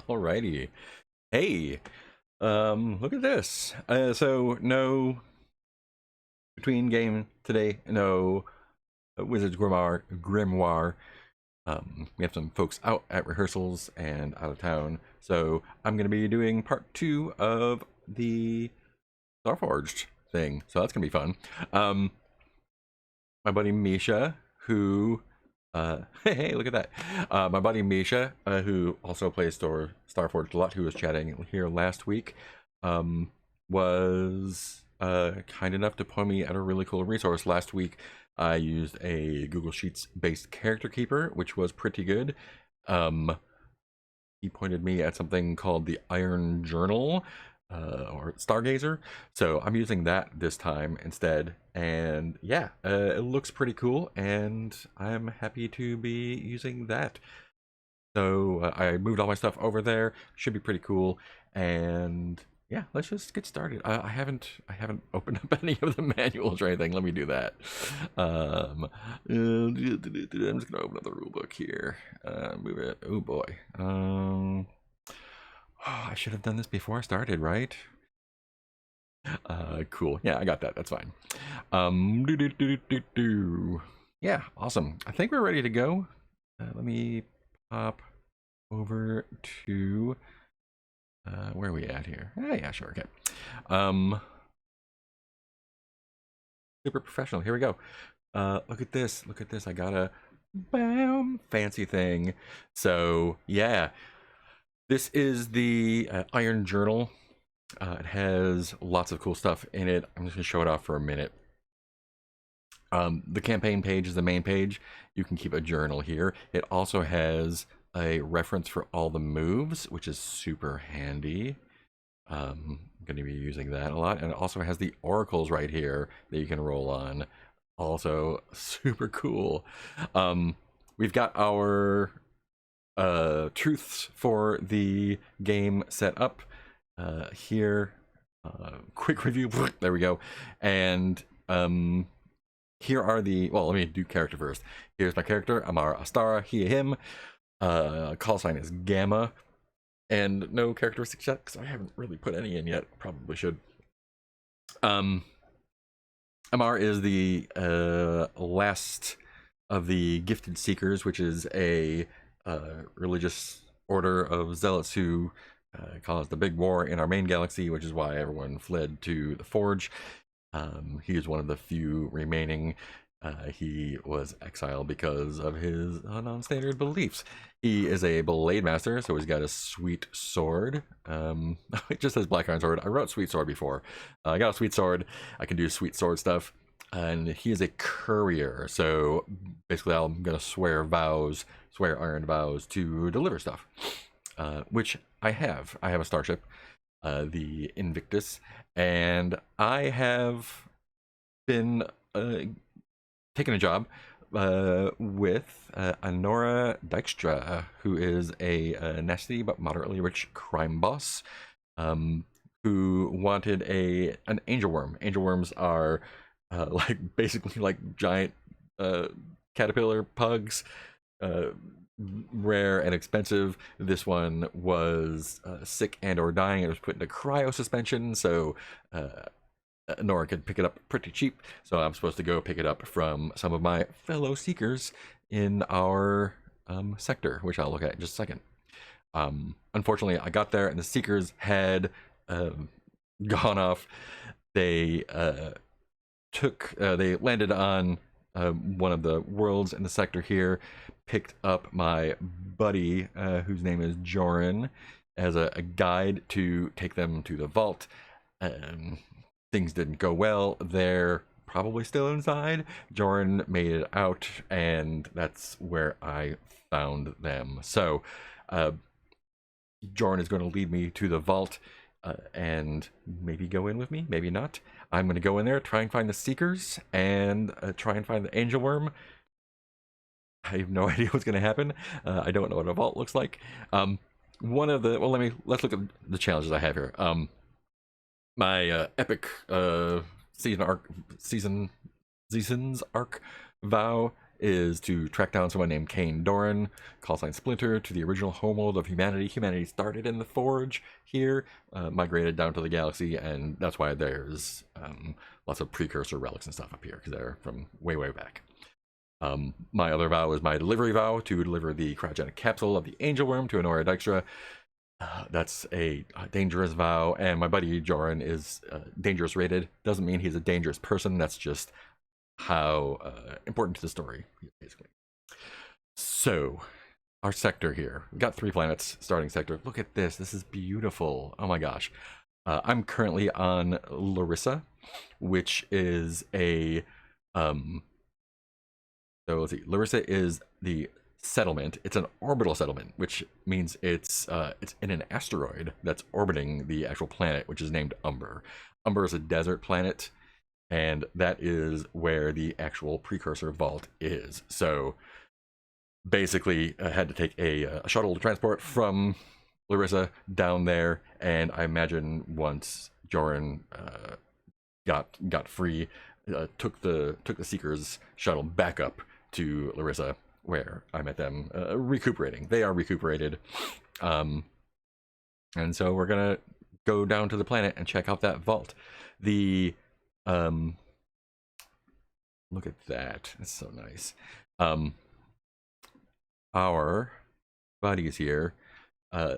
Alrighty. Hey, look at this. So no between game today, no Wizards Grimoire. We have some folks out at rehearsals and out of town, so I'm gonna be doing part two of the Starforged thing. So that's gonna be fun. My buddy Misha, who hey, look at that. My buddy Misha, who also plays Starforged a lot, who was chatting here last week, was kind enough to point me at a really cool resource. Last week, I used a Google Sheets based character keeper, which was pretty good. He pointed me at something called the Iron Journal, or Stargazer. So I'm using that this time instead. And yeah, it looks pretty cool, and I'm happy to be using that. So I moved all my stuff over there. Should be pretty cool. And yeah, let's just get started. I haven't opened up any of the manuals or anything. Let me do that. I'm just gonna open up the rule book here. Move it. Oh boy. I should have done this before I started, right? Cool. Yeah, I got that. That's fine. Yeah, awesome. I think we're ready to go. Let me pop over to where are we at here? Yeah, sure. Okay. Super professional. Here we go. Look at this. Look at this. I got a bam fancy thing. So yeah, this is the Iron Journal. It has lots of cool stuff in it. I'm just gonna show it off for a minute. The campaign page is the main page. You can keep a journal here. It also has a reference for all the moves, which is super handy. I'm going to be using that a lot. And it also has the oracles right here that you can roll on. Also super cool. We've got our truths for the game set up here. Quick review. There we go. And here are the, well, let me do character first. Here's my character, Amar Astara, he, him. Call sign is Gamma. And no characteristic checks. I haven't really put any in yet. Probably should. Amar is the last of the Gifted Seekers, which is a religious order of zealots who caused the big war in our main galaxy, which is why everyone fled to the Forge. He is one of the few remaining. He was exiled because of his non-standard beliefs. He is a blade master, so he's got a sweet sword. It just says black iron sword. I wrote sweet sword before. I got a sweet sword. I can do sweet sword stuff. And he is a courier, so basically I'm gonna swear iron vows to deliver stuff. Which I have. I have a starship, the Invictus, and I have been taking a job with Anora Dijkstra, who is a nasty but moderately rich crime boss, who wanted an angel worm. Angel worms are like basically like giant caterpillar pugs. Rare and expensive. This one was sick and or dying. It was put into cryo suspension, so Nora could pick it up pretty cheap. So I'm supposed to go pick it up from some of my fellow seekers in our sector, which I'll look at in just a second. Unfortunately, I got there and the seekers had gone off. They they landed on one of the worlds in the sector here, picked up my buddy, whose name is Joran, as a guide to take them to the vault. Things didn't go well. They're probably still inside. Joran made it out, and that's where I found them. So Joran is going to lead me to the vault, and maybe go in with me, maybe not. I'm going to go in there, try and find the Seekers, and try and find the Angel Worm. I have no idea what's going to happen. I don't know what a vault looks like. One of the, well, let's look at the challenges I have here. My epic seasons arc vow is to track down someone named Kane Doran, call sign Splinter, to the original homeworld of humanity. Humanity started in the Forge here, migrated down to the galaxy, and that's why there's lots of precursor relics and stuff up here, because they're from way, way back. My other vow is my delivery vow, to deliver the cryogenic capsule of the Angel Worm to Honora Dykstra. That's a dangerous vow, and my buddy Joran is dangerous rated. Doesn't mean he's a dangerous person, that's just how important to the story, basically. So, our sector here. We've got 3 planets, starting sector. Look at this, this is beautiful. Oh my gosh. I'm currently on Larissa, which is a... so let's see, Larissa is the settlement. It's an orbital settlement, which means it's in an asteroid that's orbiting the actual planet, which is named Umber. Umber is a desert planet, and that is where the actual precursor vault is. So basically, I had to take a shuttle to transport from Larissa down there, and I imagine once Joran got free, took the Seekers shuttle back up to Larissa, where I met them recuperating. They are recuperated, and so we're gonna go down to the planet and check out that vault. The look at that, that's so nice. Our buddies here,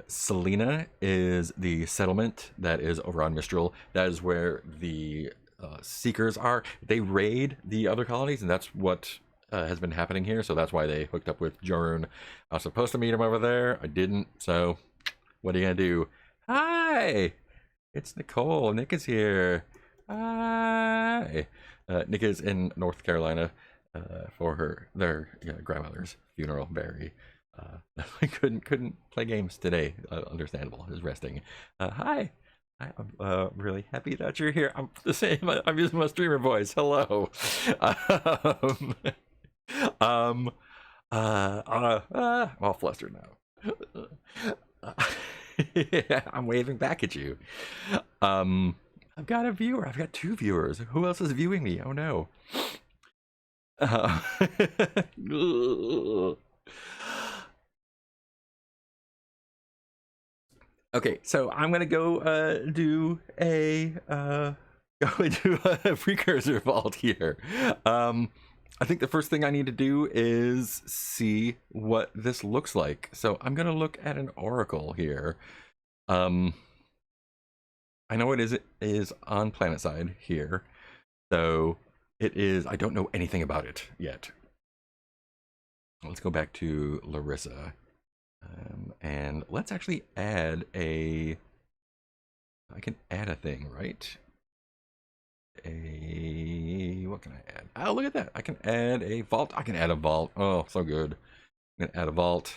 Selena is the settlement that is over on Mistral. That is where the Seekers are. They raid the other colonies, and that's what has been happening here, so that's why they hooked up with Jorun. I was supposed to meet him over there, I didn't, so what are you gonna do? Hi! It's Nicole, Nick is here. Hi! Nick is in North Carolina for their grandmother's funeral. Very I couldn't play games today, understandable, is resting. Hi! I'm really happy that you're here. I'm the same, I'm using my streamer voice. Hello. I'm all flustered now. Yeah, I'm waving back at you. I've got a viewer. I've got 2 viewers. Who else is viewing me? Oh no. Okay, so I'm gonna go do a precursor vault here. I think the first thing I need to do is see what this looks like. So I'm gonna look at an oracle here. I know it is on planet side here, so it is. I don't know anything about it yet. Let's go back to Larissa, and let's actually add a. I can add a thing, right? What can I add? Oh, look at that. I can add a vault. I can add a vault. Oh, so good. I'm gonna add a vault.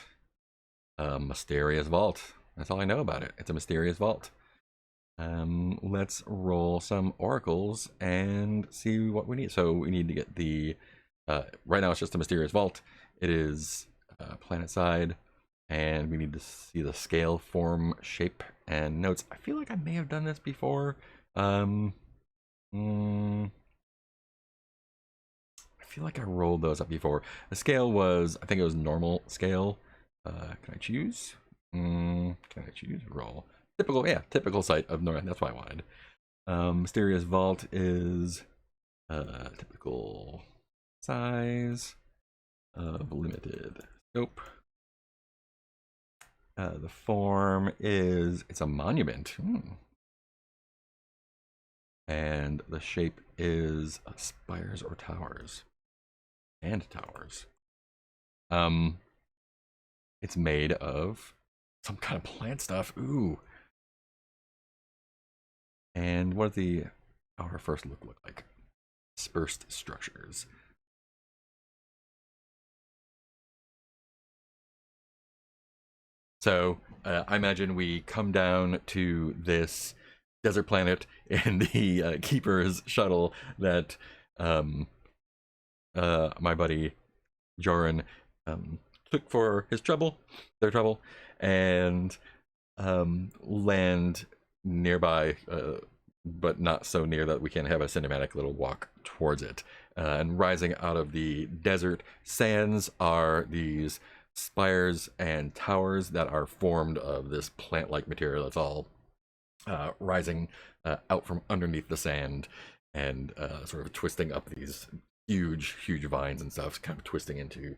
Mysterious vault. That's all I know about it. It's a mysterious vault. Let's roll some oracles and see what we need. So we need to get the right now it's just a mysterious vault. It is planet side, and we need to see the scale, form, shape, and notes. I feel like I may have done this before. I feel like I rolled those up before. The scale was, I think it was normal scale. Can I choose? Can I choose? Roll. Typical, yeah, typical site of North. That's what I wanted. Mysterious Vault is typical size of limited scope. The form is, it's a monument. And the shape is spires or towers. And towers. It's made of some kind of plant stuff. Ooh. And what does the outer first look like? Dispersed structures. So I imagine we come down to this desert planet in the Keeper's shuttle that my buddy Joran took for his trouble, their trouble, and land nearby, but not so near that we can have a cinematic little walk towards it. And rising out of the desert sands are these spires and towers that are formed of this plant-like material that's all rising out from underneath the sand and sort of twisting up these huge vines and stuff, kind of twisting into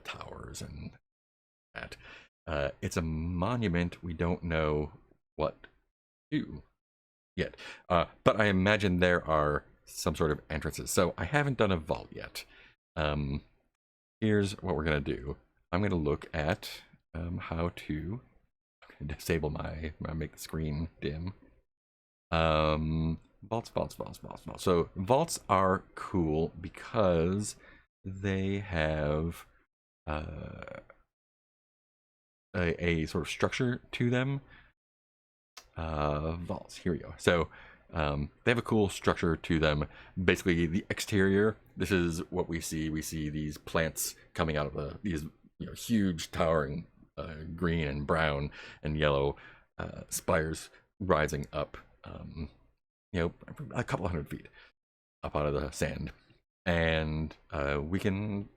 towers and that. It's a monument. We don't know what to do yet, but I imagine there are some sort of entrances. So I haven't done a vault yet. Here's what we're gonna do. I'm gonna look at how to disable make the screen dim. Vaults. So vaults are cool because they have a sort of structure to them. Vaults, here we go. So they have a cool structure to them. Basically, the exterior, this is what we see. We see these plants coming out of these huge towering green and brown and yellow spires rising up, a couple 100 feet up out of the sand. And we can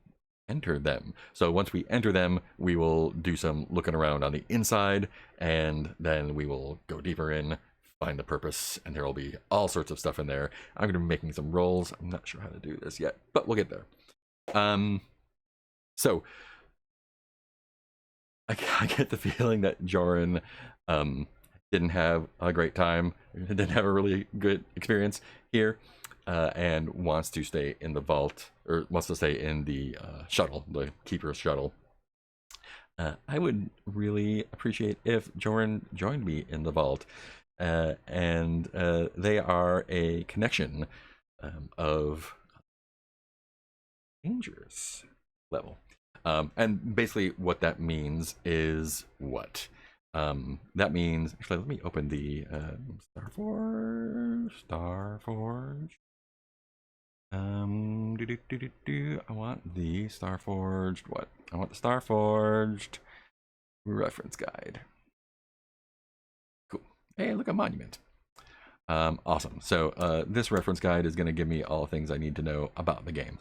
enter them. So once we enter them, we will do some looking around on the inside, and then we will go deeper in, find the purpose, and there will be all sorts of stuff in there. I'm going to be making some rolls. I'm not sure how to do this yet, but we'll get there. So I get the feeling that Joran didn't have a great time, didn't have a really good experience here, and wants to stay in the vault, or wants to stay in the shuttle, the Keeper's shuttle. I would really appreciate if Joran joined me in the vault, and they are a connection of dangerous level. And basically what that means is what? That means, actually, let me open the Starforged. I want the Starforged, what? I want the Starforged reference guide. Cool. Hey, look, a monument. Awesome. So this reference guide is going to give me all things I need to know about the game.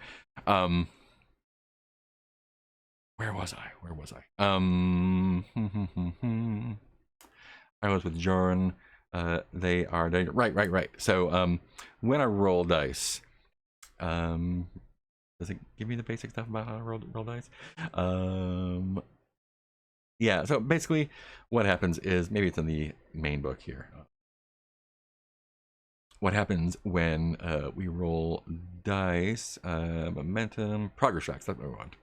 Where was I? I was with Joran. They are right. So when I roll dice, does it give me the basic stuff about how to roll dice? Yeah. So basically, what happens is, maybe it's in the main book here. What happens when we roll dice? Momentum, progress tracks. That's what we want.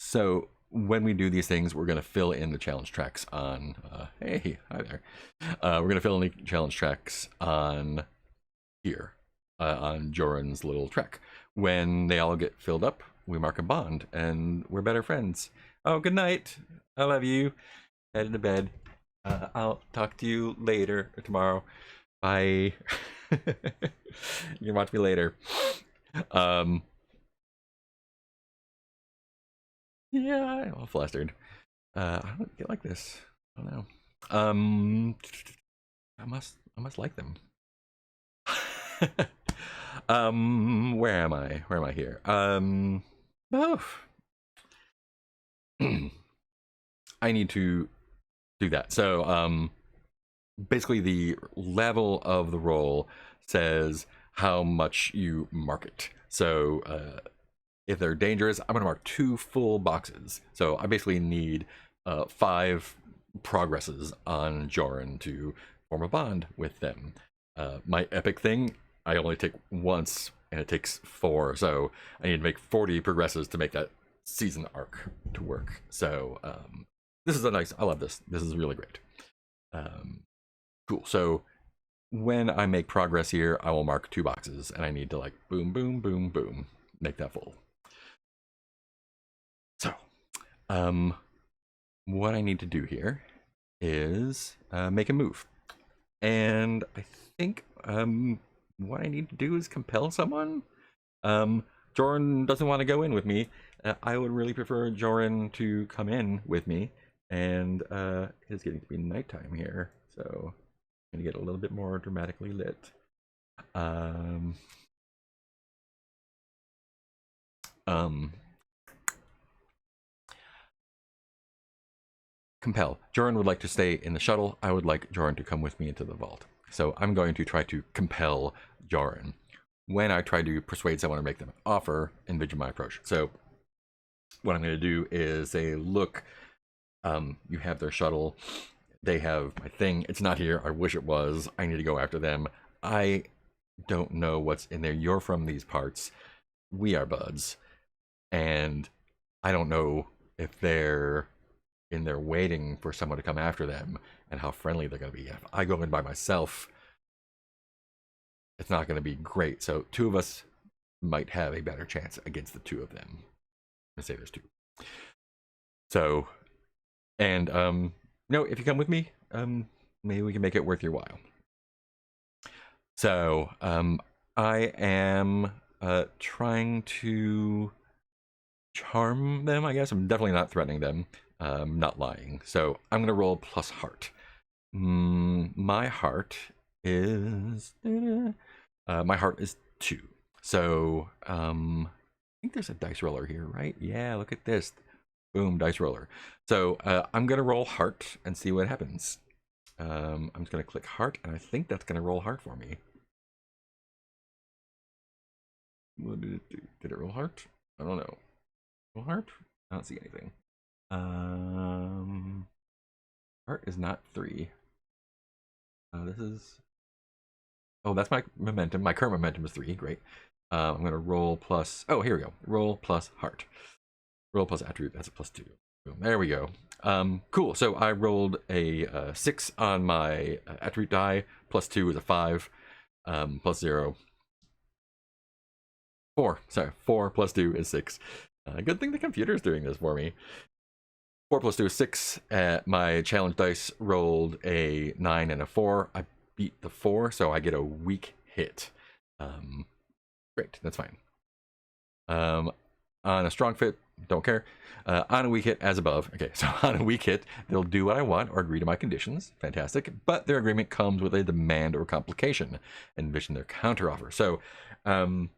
So when we do these things, we're going to fill in the challenge tracks on, hey, hi there. We're going to fill in the challenge tracks on here, on Joran's little trek. When they all get filled up, we mark a bond, and we're better friends. Oh, good night. I love you. Heading to bed. I'll talk to you later, or tomorrow. Bye. You can watch me later. Yeah, I'm all flustered. I don't get like this. I don't know. I must like them. Where am I? Where am I here? Oh. I need to do that. So, basically the level of the roll says how much you mark it. So, if they're dangerous, I'm going to mark 2 full boxes. So I basically need 5 progresses on Joran to form a bond with them. My epic thing, I only take once, and it takes 4. So I need to make 40 progresses to make that season arc to work. So this is I love this. This is really great. Cool. So when I make progress here, I will mark 2 boxes, and I need to boom, make that full. So, what I need to do here is make a move. And I think what I need to do is compel someone. Joran doesn't want to go in with me. I would really prefer Joran to come in with me. And it's getting to be nighttime here, so I'm going to get a little bit more dramatically lit. Um, compel. Joran would like to stay in the shuttle. I would like Joran to come with me into the vault. So I'm going to try to compel Joran. When I try to persuade someone or make them an offer, envision my approach. So what I'm going to do is say, look, you have their shuttle. They have my thing. It's not here. I wish it was. I need to go after them. I don't know what's in there. You're from these parts. We are buds. And I don't know if they're in there waiting for someone to come after them and how friendly they're going to be. If I go in by myself, it's not going to be great. So two of us might have a better chance against the two of them. Let's say there's two. So, and if you come with me, maybe we can make it worth your while. So, I am trying to charm them, I guess. I'm definitely not threatening them. Not lying. So I'm gonna roll plus heart. My heart is 2. So I think there's a dice roller here, right? Yeah, look at this. Boom, dice roller. So I'm gonna roll heart and see what happens. I'm just gonna click heart, and I think that's gonna roll heart for me. What did it do? Did it roll heart? I don't know. Roll heart? I don't see anything. Heart is not 3. This is. Oh, that's my momentum. My current momentum is 3. Great. I'm gonna roll plus. Oh, here we go. Roll plus heart. Roll plus attribute. That's a +2. Boom. There we go. Cool. So I rolled a 6 on my attribute die. +2 is a 5. +0. 4. Sorry, 4 + 2 is 6. Good thing the computer's doing this for me. 4 + 2 is 6. My challenge dice rolled a 9 and a 4. I beat the 4, so I get a weak hit. Great, that's fine. On a strong fit, don't care. On a weak hit, as above. Okay, so on a weak hit, they'll do what I want or agree to my conditions. Fantastic. But their agreement comes with a demand or complication. Envision their counteroffer. So, I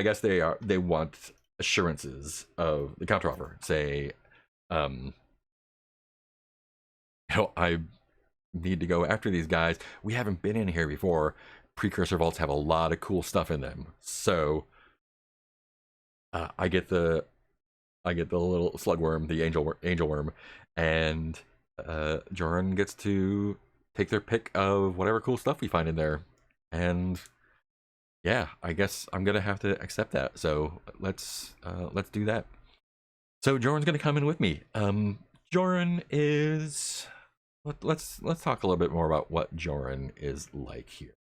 guess they want assurances of the counteroffer. Say, I need to go after these guys. We haven't been in here before. Precursor vaults have a lot of cool stuff in them. So I get the little slugworm, the angel worm, and Joran gets to take their pick of whatever cool stuff we find in there. And yeah, I guess I'm gonna have to accept that. So let's do that. So Joran's gonna come in with me. Joran is. Let's talk a little bit more about what Joran is like here.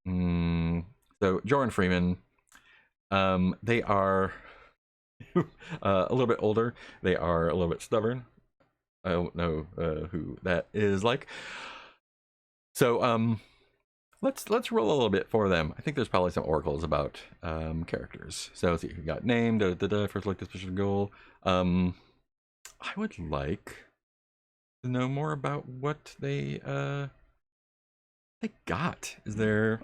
So Joran Freeman, they are a little bit older. They are a little bit stubborn. I don't know who that is like. So let's roll a little bit for them. I think there's probably some oracles about characters. So let's see. We got name, first like this position goal. I would like to know more about what they got. Is there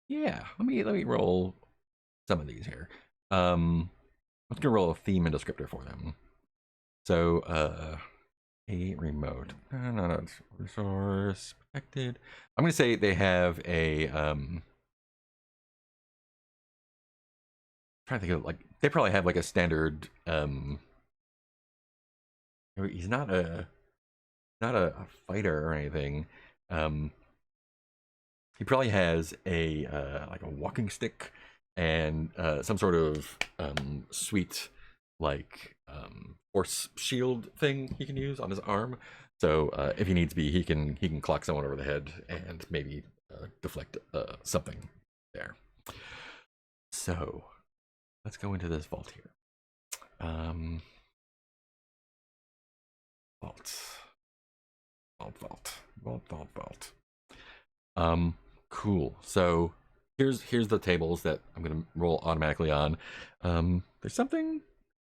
yeah, let me roll some of these here. I'm just gonna roll a theme and descriptor for them. So a remote, no, resource protected. I'm gonna say they have a trying to think of, like, they probably have like a standard he's not a fighter or anything. He probably has a like a walking stick and some sort of sweet like force shield thing he can use on his arm. So if he needs be, he can clock someone over the head and maybe deflect something there. So let's go into this vault here. Vault. Cool. So here's the tables that I'm gonna roll automatically on. There's something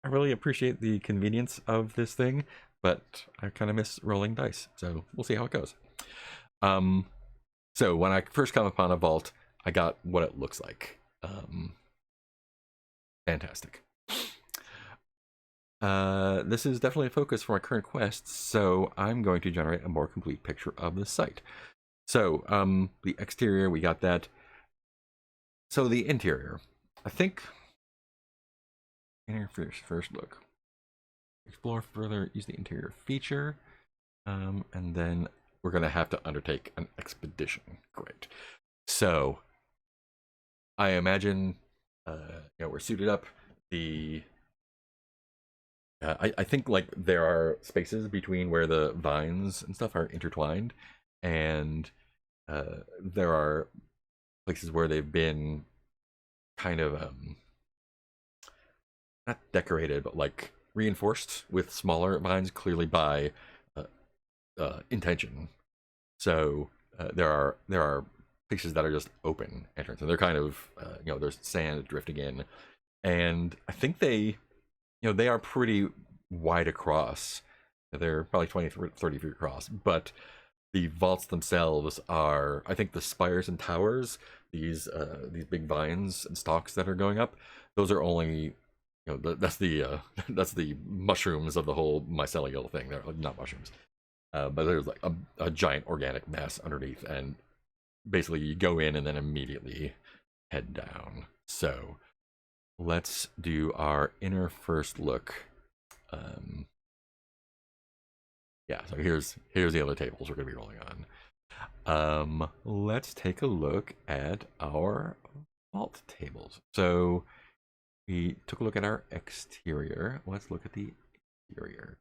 I really appreciate the convenience of this thing, but I kind of miss rolling dice. So we'll see how it goes. So when I first come upon a vault, I got what it looks like. Fantastic. This is definitely a focus for my current quest, so I'm going to generate a more complete picture of the site. So, the exterior, we got that. So the interior, I think, first look. Explore further, use the interior feature, and then we're gonna have to undertake an expedition. Great. So, I imagine, we're suited up. The I think like there are spaces between where the vines and stuff are intertwined, and there are places where they've been kind of not decorated, but like reinforced with smaller vines, clearly by uh, intention. So there are places that are just open entrance, and they're kind of there's sand drifting in, and I think they are pretty wide across. They're probably 20, 30 feet across, but the vaults themselves are, I think, the spires and towers, these big vines and stalks that are going up, those are only, that's the that's the mushrooms of the whole mycelial thing. They're not mushrooms, but there's like a giant organic mass underneath, and basically you go in and then immediately head down. So let's do our inner first look. Um, yeah, so here's the other tables we're gonna be rolling on. Let's take a look at our vault tables. So we took a look at our exterior. Let's look at the interior.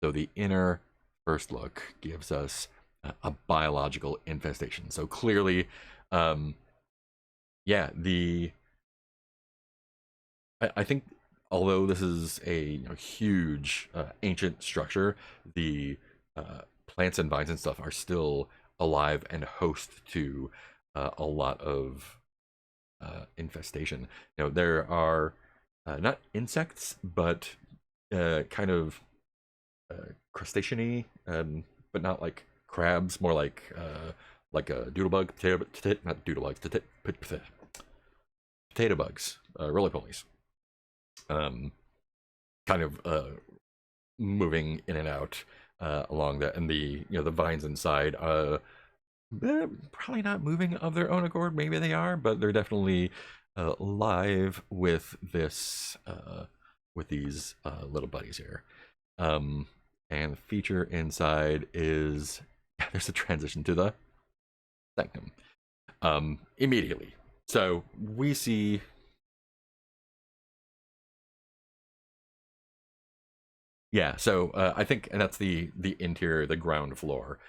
So the inner first look gives us a biological infestation. So clearly, yeah, I think although this is a huge ancient structure, the plants and vines and stuff are still alive and host to a lot of infestation. There are not insects, but kind of crustacean-y, but not like crabs, more like a doodlebug, not doodlebugs, potato bugs, roly-polies. Um, kind of moving in and out along that, and the vines inside they're probably not moving of their own accord. Maybe they are, but they're definitely live with this with these little buddies here. And the feature inside is there's a transition to the sanctum immediately. So we see, yeah. So I think, and that's the interior, the ground floor.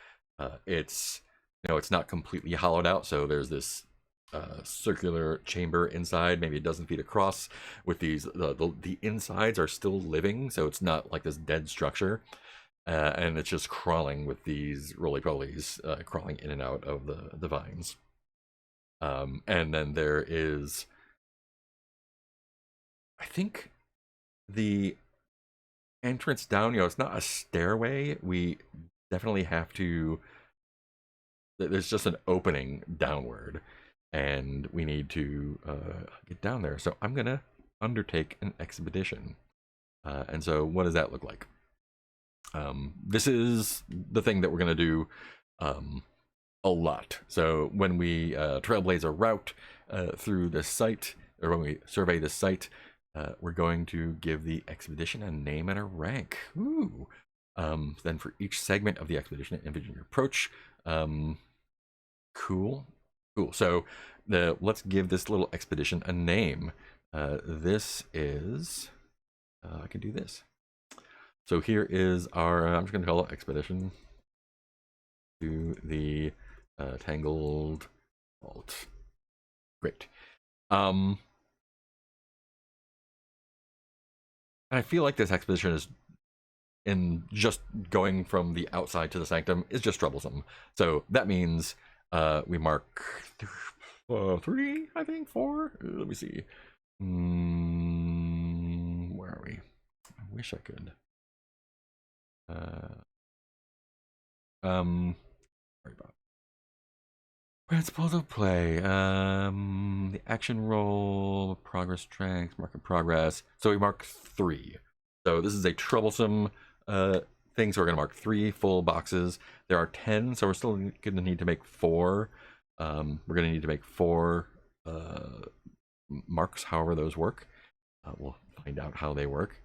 It's it's not completely hollowed out, so there's this circular chamber inside, maybe a dozen feet across, with these the insides are still living, so it's not like this dead structure, and it's just crawling with these roly polies crawling in and out of the vines. And then there is, I think, the entrance down. It's not a stairway. We definitely have to. There's just an opening downward, and we need to get down there. So I'm gonna undertake an expedition. And so, what does that look like? This is the thing that we're gonna do a lot. So when we trailblaze a route through this site, or when we survey this site, we're going to give the expedition a name and a rank. Ooh. Then for each segment of the expedition, envision your approach. Cool. So let's give this little expedition a name. This is I can do this. So here is our I'm just gonna call it expedition to the Tangled Vault. Great. I feel like this expedition is in just going from the outside to the sanctum is just troublesome. So that means we mark 3, I think 4. Let me see. Where are we? I wish I could. Sorry about. Principles of play. The action roll, progress tracks, mark in progress. So we mark 3. So this is a troublesome thing. So we're gonna mark 3 full boxes. There are 10, so we're still gonna need to make 4. We're gonna need to make 4 marks, however those work. We'll find out how they work.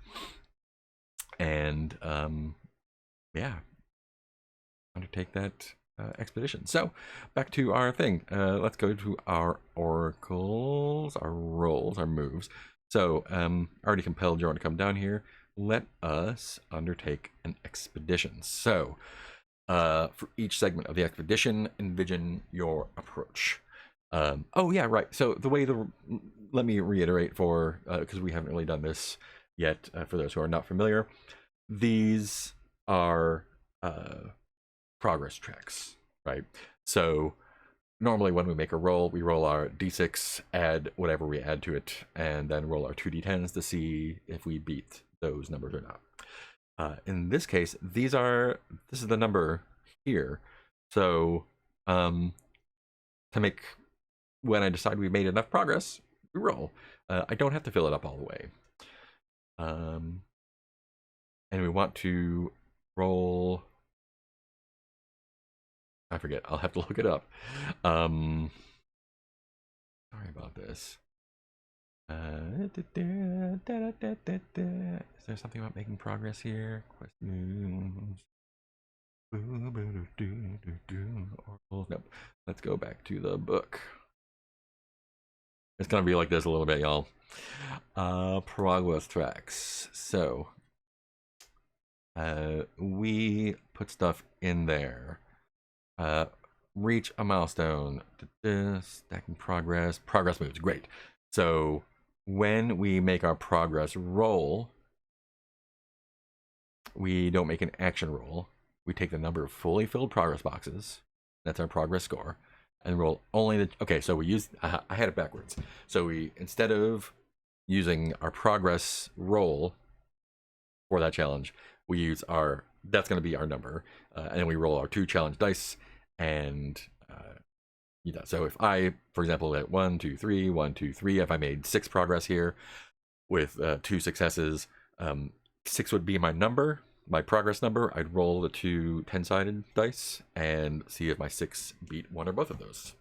And yeah, undertake that expedition. So back to our thing. Let's go to our oracles, our rolls, our moves. So already compelled Jordan to come down here. Let us undertake an expedition. So for each segment of the expedition, envision your approach. Oh yeah, right. So the way let me reiterate for because we haven't really done this yet. For those who are not familiar, these are progress tracks, right? So normally when we make a roll, we roll our d6, add whatever we add to it, and then roll our 2d10s to see if we beat those numbers or not. In this case, this is the number here. So to make, when I decide we made enough progress, we roll. I don't have to fill it up all the way. And we want to roll, I forget. I'll have to look it up. Sorry about this. Is there something about making progress here? Quest moves. Nope. Let's go back to the book. It's gonna be like this a little bit, y'all. Progress tracks. So we put stuff in there. Reach a milestone. Stacking progress. Progress moves. Great. So when we make our progress roll, we don't make an action roll. We take the number of fully filled progress boxes. That's our progress score. And roll only the... Okay, so we use... I had it backwards. So we, instead of using our progress roll for that challenge, we use our... That's going to be our number. And then we roll our 2 challenge dice. And so if I, for example, at 1, 2, 3, 1, 2, 3, if I made 6 progress here with 2 successes, 6 would be my number, my progress number. I'd roll the 2 10-sided dice and see if my 6 beat one or both of those.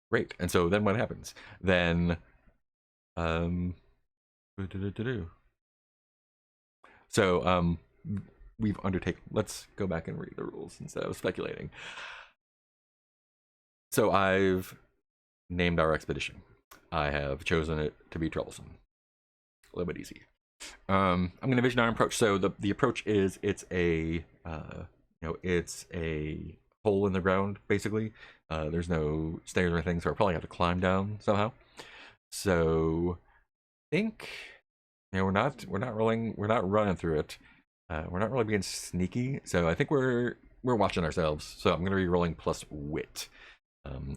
Great. And so then what happens? Then so we've undertaken, let's go back and read the rules instead of speculating. So I've named our expedition. I have chosen it to be troublesome. A little bit easy. I'm going to vision our approach. So the approach is it's a it's a hole in the ground basically. There's no stairs or anything, so I probably have to climb down somehow. So I think we're not running through it. We're not really being sneaky, so I think we're watching ourselves. So I'm going to be rolling plus wit,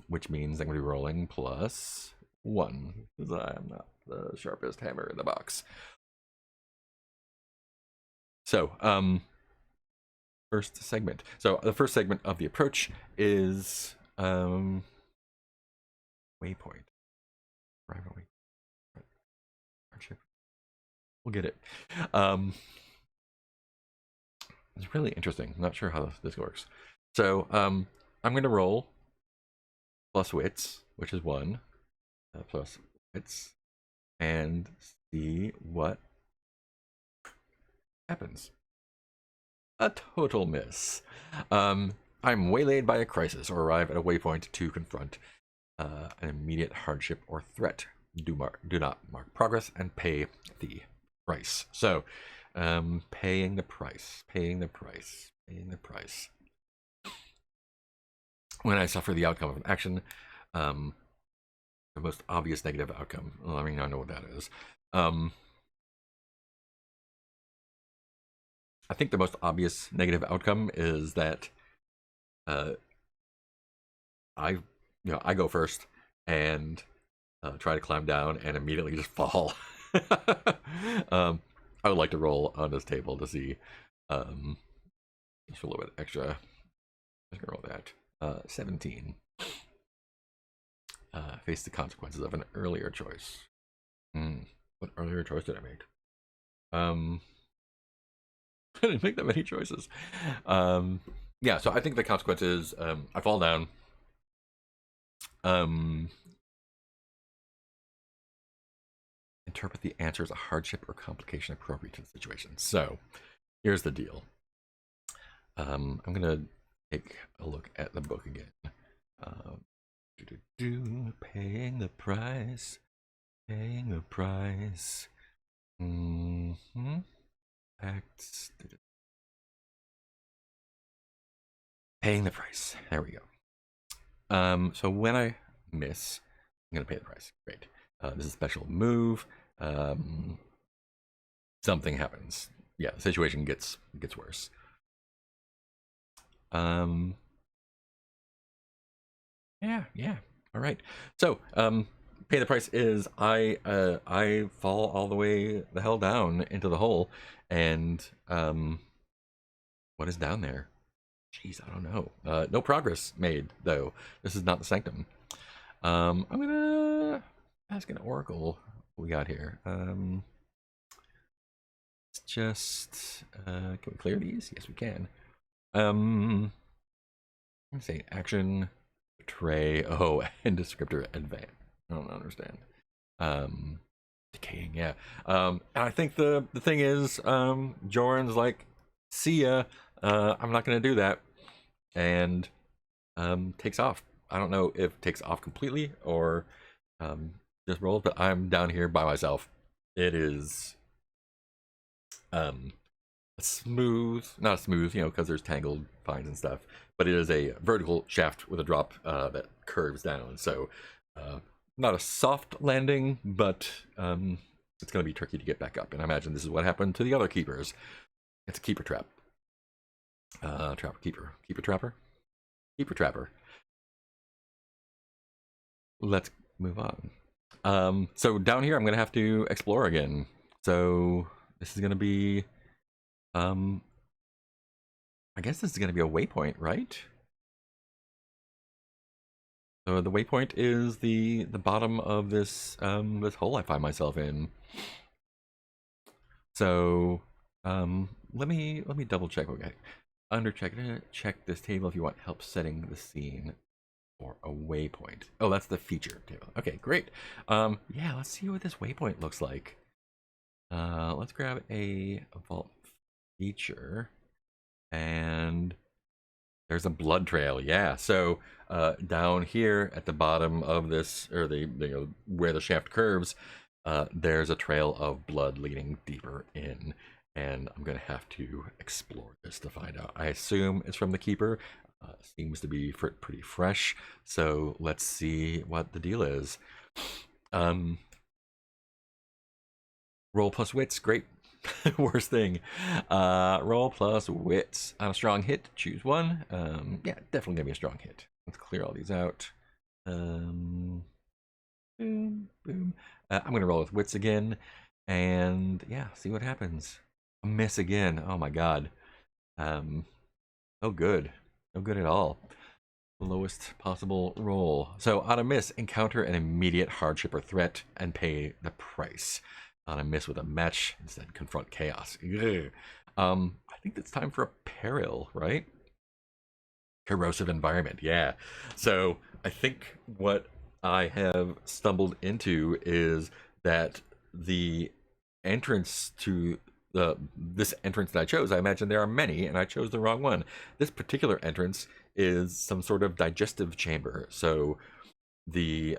which means I'm going to be rolling plus 1 because I'm not the sharpest hammer in the box. So first segment. So the first segment of the approach is waypoint. Hardship. We'll get it. It's really interesting. I'm not sure how this works. So I'm going to roll plus wits, which is 1, plus wits, and see what happens. A total miss. I'm waylaid by a crisis or arrive at a waypoint to confront an immediate hardship or threat. Do not mark progress and pay the price. So paying the price. When I suffer the outcome of an action, the most obvious negative outcome. Well, I mean, I know what that is. I think the most obvious negative outcome is that I go first and try to climb down and immediately just fall. I would like to roll on this table to see Just for a little bit extra. Let's roll that. 17. Face the consequences of an earlier choice. What earlier choice did I make? I didn't make that many choices. Yeah, so I think the consequence is I fall down. Interpret the answer as a hardship or complication appropriate to the situation. So here's the deal. I'm gonna take a look at the book again. Paying the price. Paying the price. Acts. Paying the price. There we go. So when I miss, I'm gonna pay the price. Great. This is a special move. Something happens. Yeah, the situation gets worse. Yeah. All right. So, pay the price is I fall all the way the hell down into the hole, and what is down there? Jeez, I don't know. No progress made though. This is not the sanctum. I'm gonna ask an oracle. What we got here? It's just can we clear these? Yes, we can. I'm gonna say action, betray. Oh, and descriptor advance. I don't understand. Decaying. Yeah. And I think the thing is, Joran's like, see ya. I'm not gonna do that, and takes off. I don't know if takes off completely or just rolls, but I'm down here by myself. It is smooth, not smooth, because there's tangled vines and stuff, but it is a vertical shaft with a drop that curves down. So not a soft landing, but it's going to be tricky to get back up. And I imagine this is what happened to the other keepers. It's a keeper trap. Trapper, keeper trapper, keeper trapper. Let's move on. So down here, I'm going to have to explore again. So this is going to be, I guess this is going to be a waypoint, right? So the waypoint is the bottom of this this hole I find myself in. So let me double check. Okay, check this table if you want help setting the scene for a waypoint. Oh, that's the feature table. Okay, great. Yeah, let's see what this waypoint looks like. Let's grab a vault feature, and there's a blood trail. Yeah, so down here at the bottom of this, or where the shaft curves, there's a trail of blood leading deeper in, and I'm gonna have to explore this to find out. I assume it's from the keeper. Seems to be pretty fresh, so let's see what the deal is. Roll plus wits, great. Worst thing. Roll plus wits. On a strong hit, choose one. Yeah, definitely gonna be a strong hit. Let's clear all these out. Boom, boom. I'm gonna roll with wits again, and yeah, see what happens. A miss again. Oh my god. No good. No good at all. Lowest possible roll. So on a miss, encounter an immediate hardship or threat and pay the price. On a miss with a match, instead confront chaos. I think it's time for a peril, right? Corrosive environment, yeah. So I think what I have stumbled into is that the entrance to this entrance that I chose, I imagine there are many, and I chose the wrong one. This particular entrance is some sort of digestive chamber. So the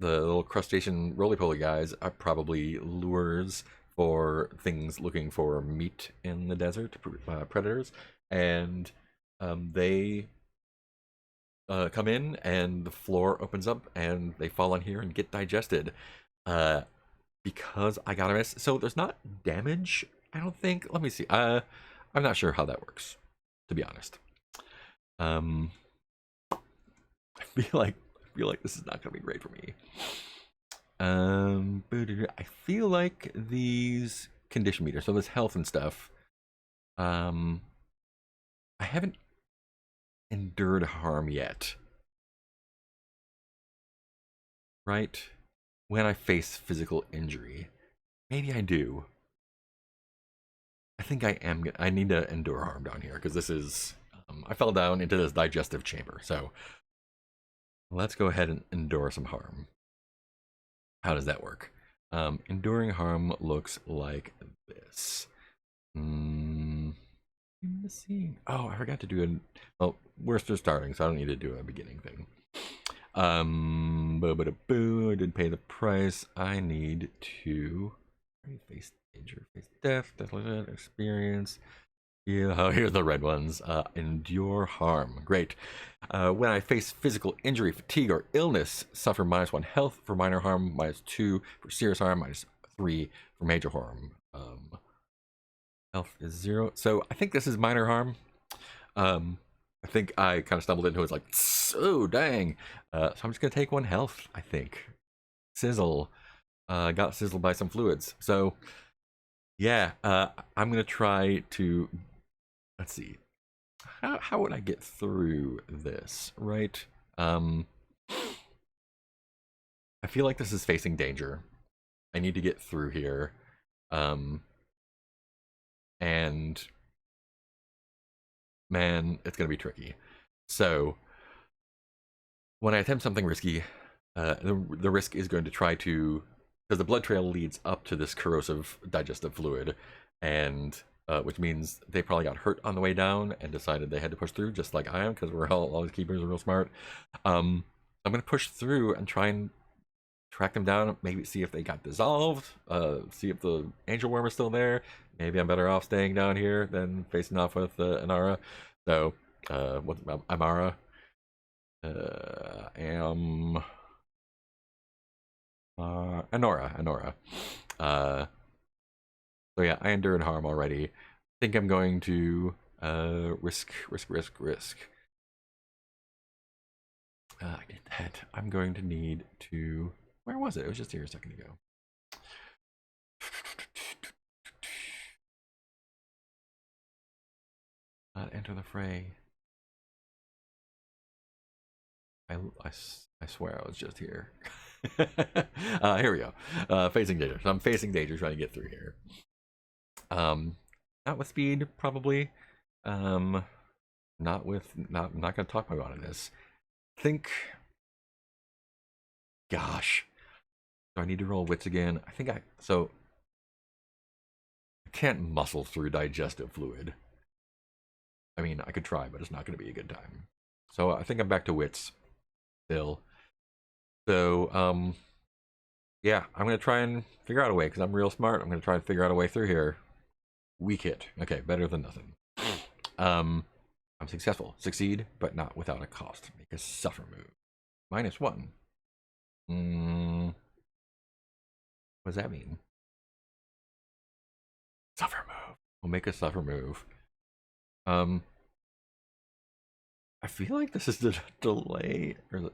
little crustacean roly-poly guys are probably lures for things looking for meat in the desert, predators, and they come in, and the floor opens up, and they fall on here and get digested. Because I got a miss, so there's not damage, I don't think. Let me see. I'm not sure how that works, to be honest. I feel like this is not gonna be great for me. I feel like these condition meters, so this health and stuff, haven't endured harm yet, right? When I face physical injury. Maybe I do. I think I am. I need to endure harm down here because this is. I fell down into this digestive chamber. So let's go ahead and endure some harm. How does that work? Enduring harm looks like this. Oh, I forgot to do it. Well, we're still starting, so I don't need to do a beginning thing. Boo, I did pay the price. I need to face danger, face death, experience. Yeah, oh, here's the red ones. Endure harm. Great. When I face physical injury, fatigue, or illness, suffer -1 health for minor harm, -2 for serious harm, -3 for major harm. Health is 0. So I think this is minor harm. I think I kind of stumbled into it. It's like, oh, dang. So I'm just going to take 1 health, I think. Sizzle. Got sizzled by some fluids. So, yeah, I'm going to try to... Let's see. How would I get through this, right? I feel like this is facing danger. I need to get through here. And man, it's going to be tricky. So when I attempt something risky, the risk is going to try to, because the blood trail leads up to this corrosive digestive fluid, and which means they probably got hurt on the way down and decided they had to push through, just like I am, because we're all these keepers are real smart. I'm going to push through and try and track them down, maybe see if they got dissolved, see if the angel worm is still there. Maybe I'm better off staying down here than facing off with Inara. So, what's Amara? Anora. So yeah, I endured harm already. I think I'm going to risk. I did that. I'm going to need to. Where was it? It was just here a second ago. Enter the fray. I swear I was just here. Here we go. Facing danger. So I'm facing danger, trying to get through here. Not with speed, probably. Not with. I'm not going to talk about it this. Think. Gosh. Do I need to roll wits again? I think I. So. I can't muscle through digestive fluid. I mean, I could try, but it's not going to be a good time. So I think I'm back to wits still. So, yeah, I'm going to try and figure out a way, because I'm real smart. I'm going to try and figure out a way through here. Weak hit. Okay, better than nothing. I'm successful. Succeed, but not without a cost. Make a suffer move. -1. What does that mean? Suffer move. We'll make a suffer move. I feel like this is the delay or the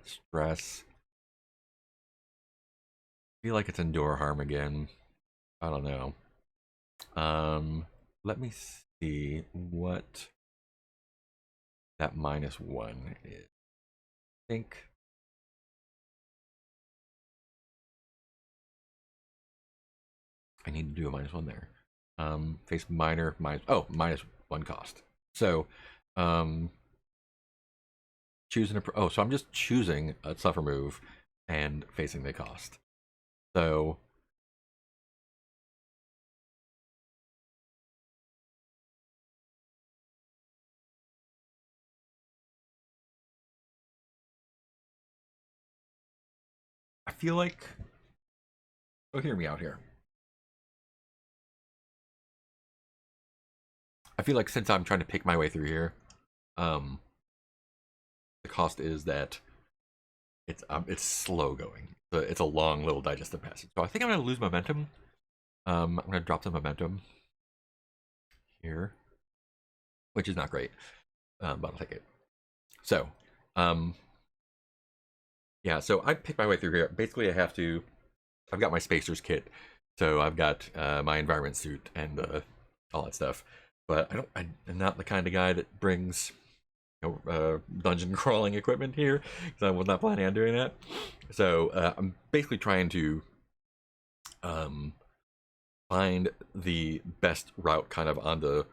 stress. I feel like it's endure harm again. I don't know. Let me see what that -1 is. I think I need to do a -1 there. Face minor -1 cost. So, choosing a so I'm just choosing a suffer move and facing the cost. So I feel like, oh, hear me out here. I feel like since I'm trying to pick my way through here, the cost is that it's slow going. It's a long little digestive passage. So I think I'm gonna lose momentum. I'm gonna drop some momentum here, which is not great, but I'll take it. So, yeah. So I pick my way through here. Basically, I've got my spacers kit, so I've got my environment suit and all that stuff. but I'm not the kind of guy that brings dungeon crawling equipment here because I was not planning on doing that. So I'm basically trying to um, find the best route kind of on the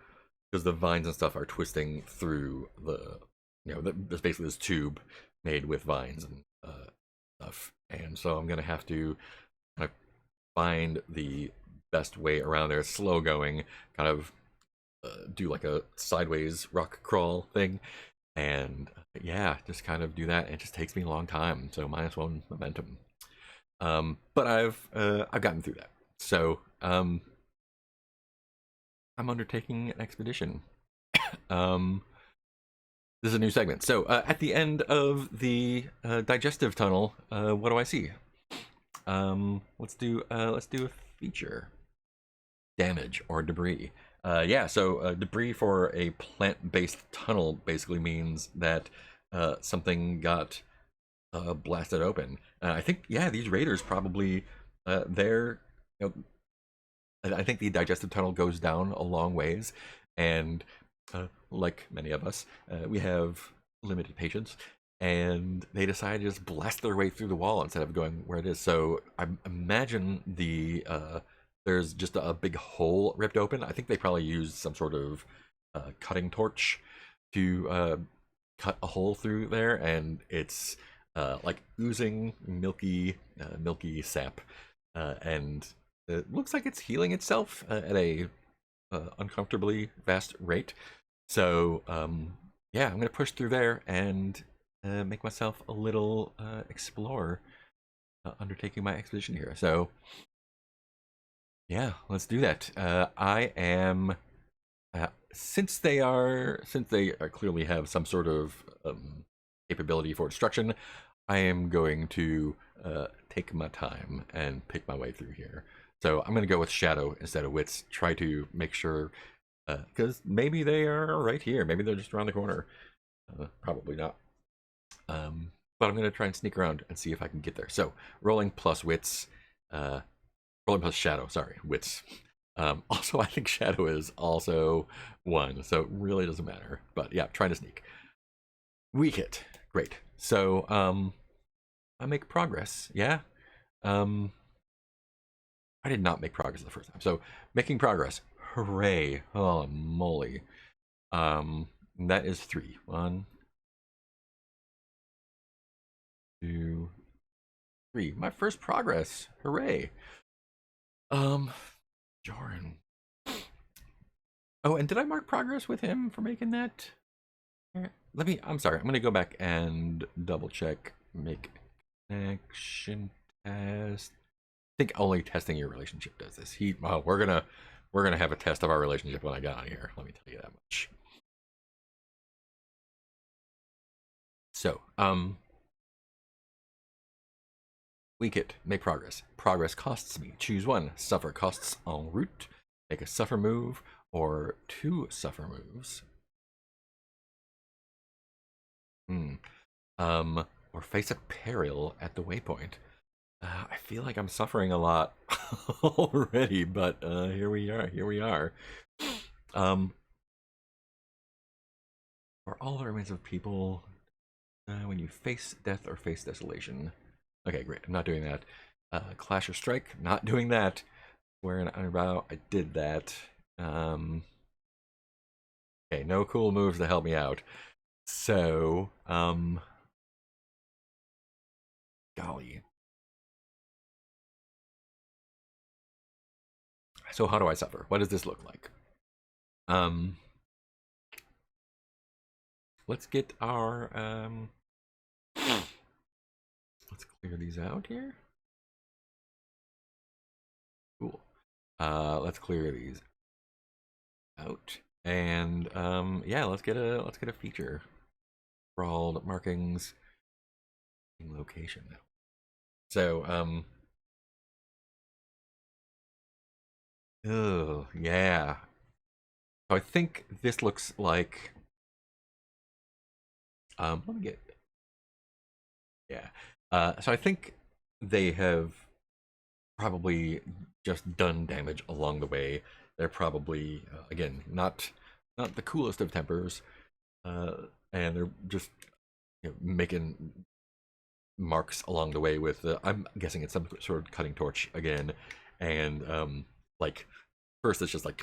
because the vines and stuff are twisting through the there's basically this tube made with vines and stuff, and so I'm gonna have to kind of find the best way around there, slow going, kind of do like a sideways rock crawl thing, and yeah, just kind of do that. It just takes me a long time, so -1 momentum. But I've gotten through that, so I'm undertaking an expedition. Um, this is a new segment. So at the end of the digestive tunnel, what do I see? Let's do a feature. Damage or debris. Yeah, so debris for a plant-based tunnel basically means that something got blasted open. I think, yeah, these raiders probably they're you know, I think the digestive tunnel goes down a long ways, and like many of us, we have limited patience, and they decide to just blast their way through the wall instead of going where it is. So I imagine there's just a big hole ripped open. I think they probably used some sort of cutting torch to cut a hole through there, and it's like oozing milky sap, and it looks like it's healing itself at a uncomfortably fast rate. So yeah, I'm gonna push through there and make myself a little explorer, undertaking my expedition here. So yeah, let's do that. I am since they clearly have some sort of capability for destruction. I am going to take my time and pick my way through here. So I'm going to go with Shadow instead of Wits. Try to make sure, because maybe they are right here. Maybe they're just around the corner. Probably not. But I'm going to try and sneak around and see if I can get there. So rolling plus Wits, rolling plus Shadow. Sorry, Wits. Also, I think Shadow is also 1, so it really doesn't matter. But yeah, trying to sneak. Weak hit. Great. So I make progress. Yeah. I did not make progress the first time. So making progress. Hooray. Oh moly. That is 3. 1, 2, 3. My first progress. Hooray. Joran. Oh, and did I mark progress with him for making that? I'm sorry. I'm gonna go back and double check. Make connection test. I think only testing your relationship does this. We're gonna have a test of our relationship when I get on here. Let me tell you that much. So, weak it. Make progress. Progress costs me. Choose 1. Suffer costs en route. Make a suffer move or 2 suffer moves. Or face a peril at the waypoint. I feel like I'm suffering a lot already, but here we are. Here we are. For all the remains of people, when you face death or face desolation. Okay, great. I'm not doing that. Clash or strike. Not doing that. Swear an eyebrow. I did that. Okay, no cool moves to help me out. So, golly. So how do I suffer? What does this look like? Let's get our let's clear these out here. Cool. Let's clear these out. And yeah, let's get a feature. Crawled markings in location. So oh yeah. So I think this looks like let me get yeah. So I think they have probably just done damage along the way. They're probably again not not the coolest of tempers, and they're just making marks along the way with I'm guessing it's some sort of cutting torch again, and like first it's just like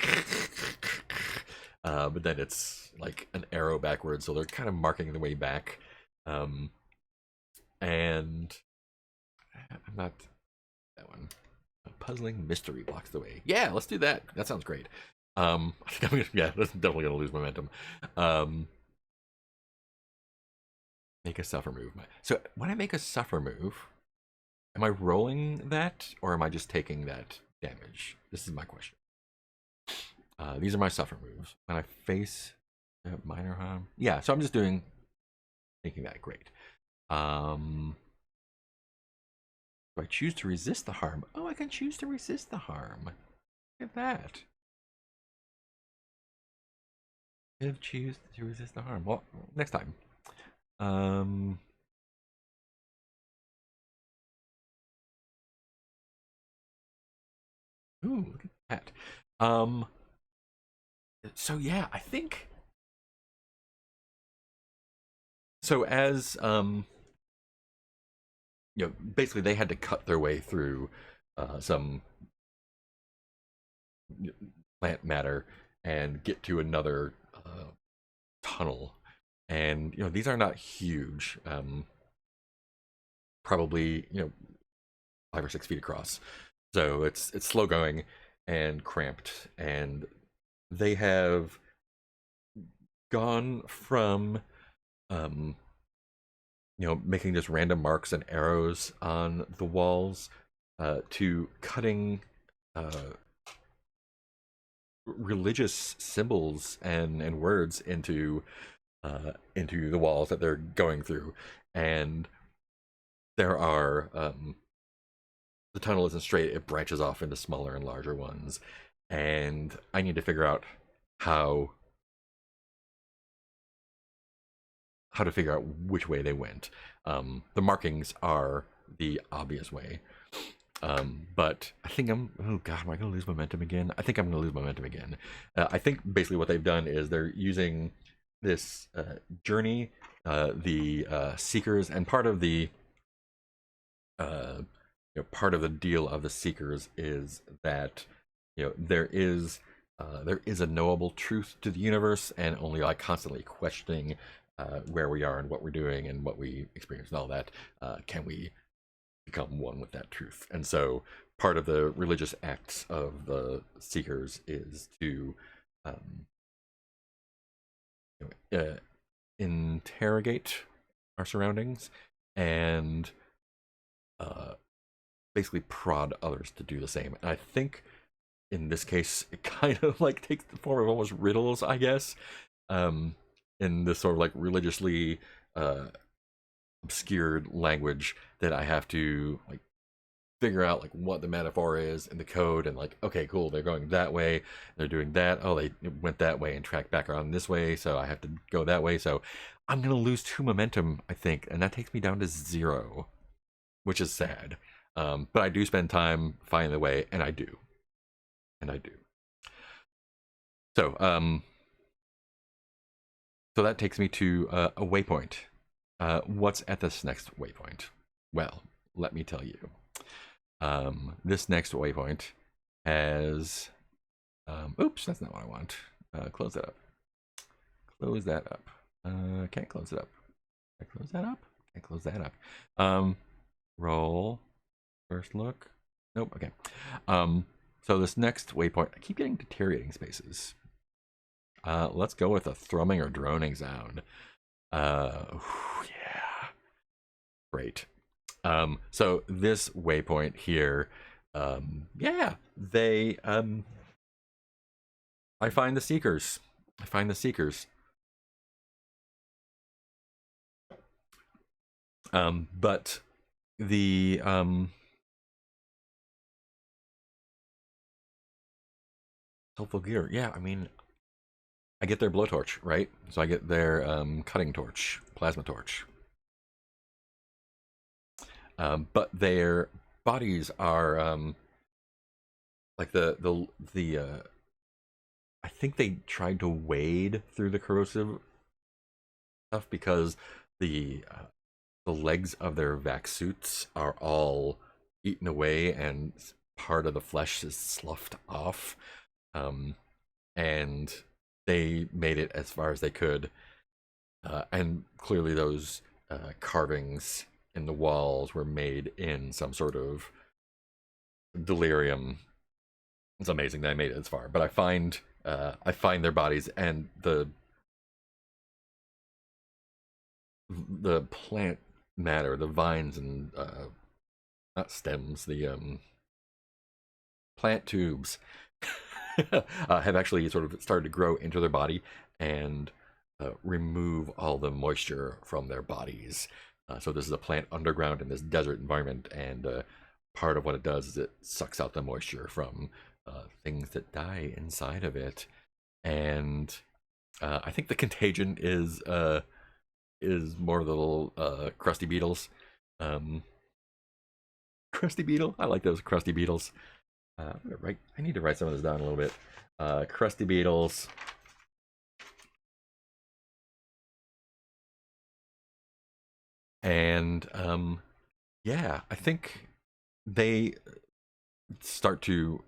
but then it's like an arrow backwards, so they're kind of marking the way back. And I'm not that one. A puzzling mystery blocks the way. Yeah, let's do that. That sounds great. I think I'm gonna, yeah, that's definitely gonna lose momentum. Um, make a suffer move. So when I make a suffer move, am I rolling that or am I just taking that damage? This is my question. These are my suffer moves. When I face minor harm, yeah. So I'm just making that great. Do I choose to resist the harm? Oh, I can choose to resist the harm. Look at that. If choose to resist the harm. Well, next time. Ooh, look at that. So yeah, I think so as basically they had to cut their way through some plant matter and get to another tunnel. And these are not huge. Probably 5 or 6 feet across. So it's slow going and cramped, and they have gone from making just random marks and arrows on the walls to cutting religious symbols and words into the walls that they're going through. And there are the tunnel isn't straight, it branches off into smaller and larger ones, and I need to figure out how to figure out which way they went. The markings are the obvious way, but I think oh god, am I gonna lose momentum again? I think I'm gonna lose momentum again. I think basically what they've done is they're using this journey, the seekers, and part of the part of the deal of the seekers is that there is a knowable truth to the universe, and only like constantly questioning where we are and what we're doing and what we experience and all that, can we become one with that truth. And so part of the religious acts of the seekers is to um, interrogate our surroundings and uh, basically prod others to do the same. And I think in this case, it kind of like takes the form of almost riddles, I guess, in this sort of like religiously obscured language that I have to like figure out like what the metaphor is in the code, and like, okay, cool, they're going that way, they're doing that, oh, they went that way and tracked back around this way, so I have to go that way. So I'm gonna lose 2 momentum, I think, and that takes me down to 0, which is sad. But I do spend time finding the way, and I do. So so that takes me to a waypoint. What's at this next waypoint? Well, let me tell you. This next waypoint has oops, that's not what I want. Close that up. Close that up. Can't close it up. Can I close that up? Can't close that up. Roll. First look. Nope. Okay. So this next waypoint, I keep getting deteriorating spaces. Let's go with a thrumming or droning sound. Yeah. Great. So this waypoint here, yeah, they I find the seekers. I find the seekers. But the helpful gear, yeah, I mean, I get their blowtorch, right? So I get their cutting torch, plasma torch. But their bodies are like the I think they tried to wade through the corrosive stuff because the legs of their vac suits are all eaten away and part of the flesh is sloughed off. Um, and they made it as far as they could. And clearly, those carvings in the walls were made in some sort of delirium. It's amazing that I made it as far, but I find their bodies and the plant matter, the vines and not stems, the plant tubes have actually sort of started to grow into their body and remove all the moisture from their bodies. So this is a plant underground in this desert environment, and part of what it does is it sucks out the moisture from things that die inside of it. And I think the contagion is more of the little crusty beetles. Um, crusty beetle, I like those crusty beetles. I need to write some of this down a little bit. Crusty beetles. And yeah, I think they start to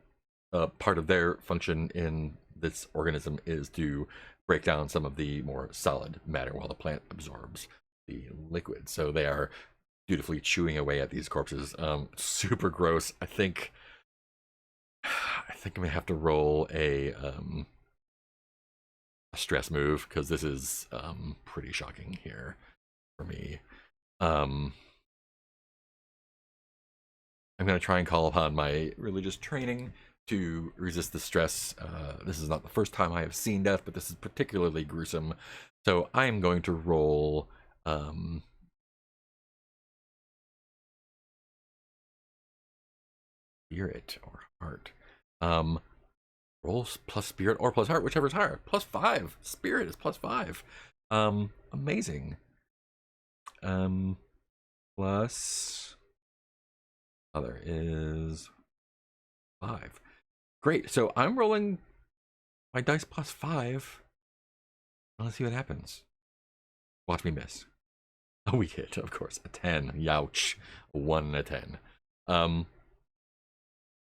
part of their function in this organism is to break down some of the more solid matter while the plant absorbs the liquid. So they are dutifully chewing away at these corpses. Super gross. I think I'm gonna have to roll a stress move because this is pretty shocking here for me. Um, I'm going to try and call upon my religious training to resist the stress. This is not the first time I have seen death, but this is particularly gruesome. So I am going to roll spirit or heart. Um, Rolls plus spirit or plus heart, whichever is higher. +5. Spirit is +5. Amazing. Um, plus other is 5. Great. So I'm rolling my dice +5. Let's see what happens. Watch me miss. A weak hit, of course. A 10. Youch. A 1 and a 10. Um,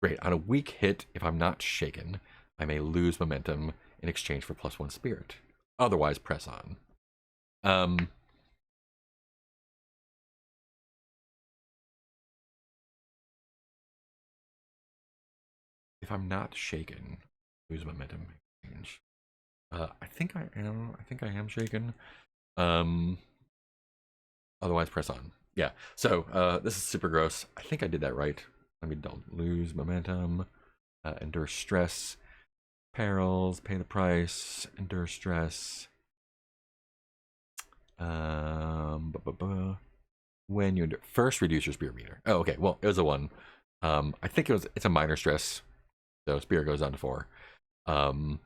Great. On a weak hit, if I'm not shaken, I may lose momentum in exchange for +1 spirit. Otherwise, press on. Um, if I'm not shaken, lose momentum in exchange. I think I am. I think I am shaken. Um, Otherwise, press on. Yeah. So this is super gross. I think I did that right. Let me don't lose momentum. Endure stress, perils, pay the price, endure stress. When you first reduce your spirit meter. Oh, okay. Well, it was a 1. I think it's a minor stress, so spirit goes down to 4. Um,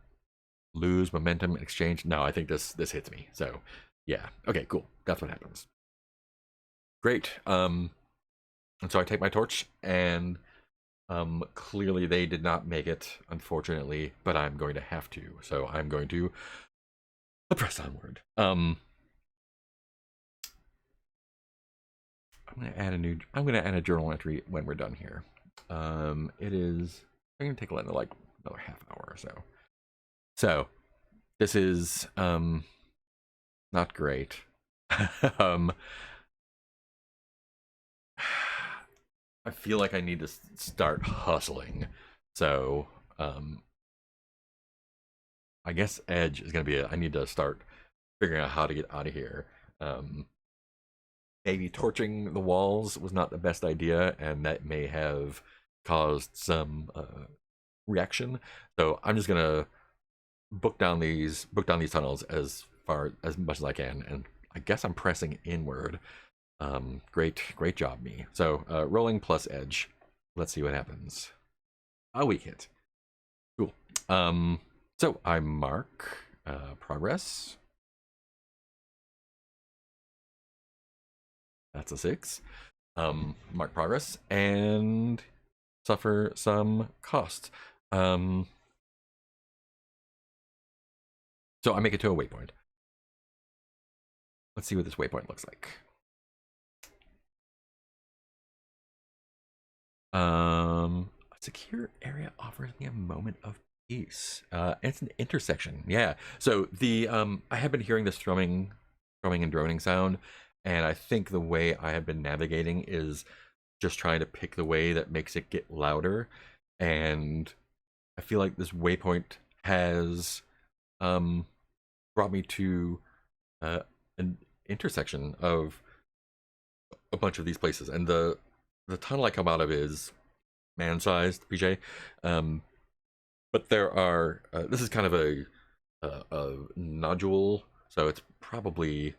Lose momentum in exchange. No, I think this hits me. So yeah. Okay, cool. That's what happens. Great. And so I take my torch, and clearly they did not make it, unfortunately, but I'm going to have to. So I'm going to press onward. I'm gonna add a journal entry when we're done here. It is. I'm gonna take like another half hour or so. So this is not great. um, I feel like I need to start hustling. So I guess Edge is gonna be it. I need to start figuring out how to get out of here. Um, Maybe torching the walls was not the best idea, and that may have caused some reaction. So I'm just gonna book down these tunnels as much as I can, and I guess I'm pressing inward. Great job, me. So rolling plus edge. Let's see what happens. A weak hit. Cool. So I mark progress. That's a 6. Mark progress and suffer some cost. So I make it to a waypoint. Let's see what this waypoint looks like. A secure area offers me a moment of peace. It's an intersection. Yeah. So the I have been hearing this thrumming and droning sound, and I think the way I have been navigating is just trying to pick the way that makes it get louder. And I feel like this waypoint has um brought me to an intersection of a bunch of these places, and the tunnel I come out of is man-sized, PJ. Um, but there are this is kind of a nodule, so it's probably,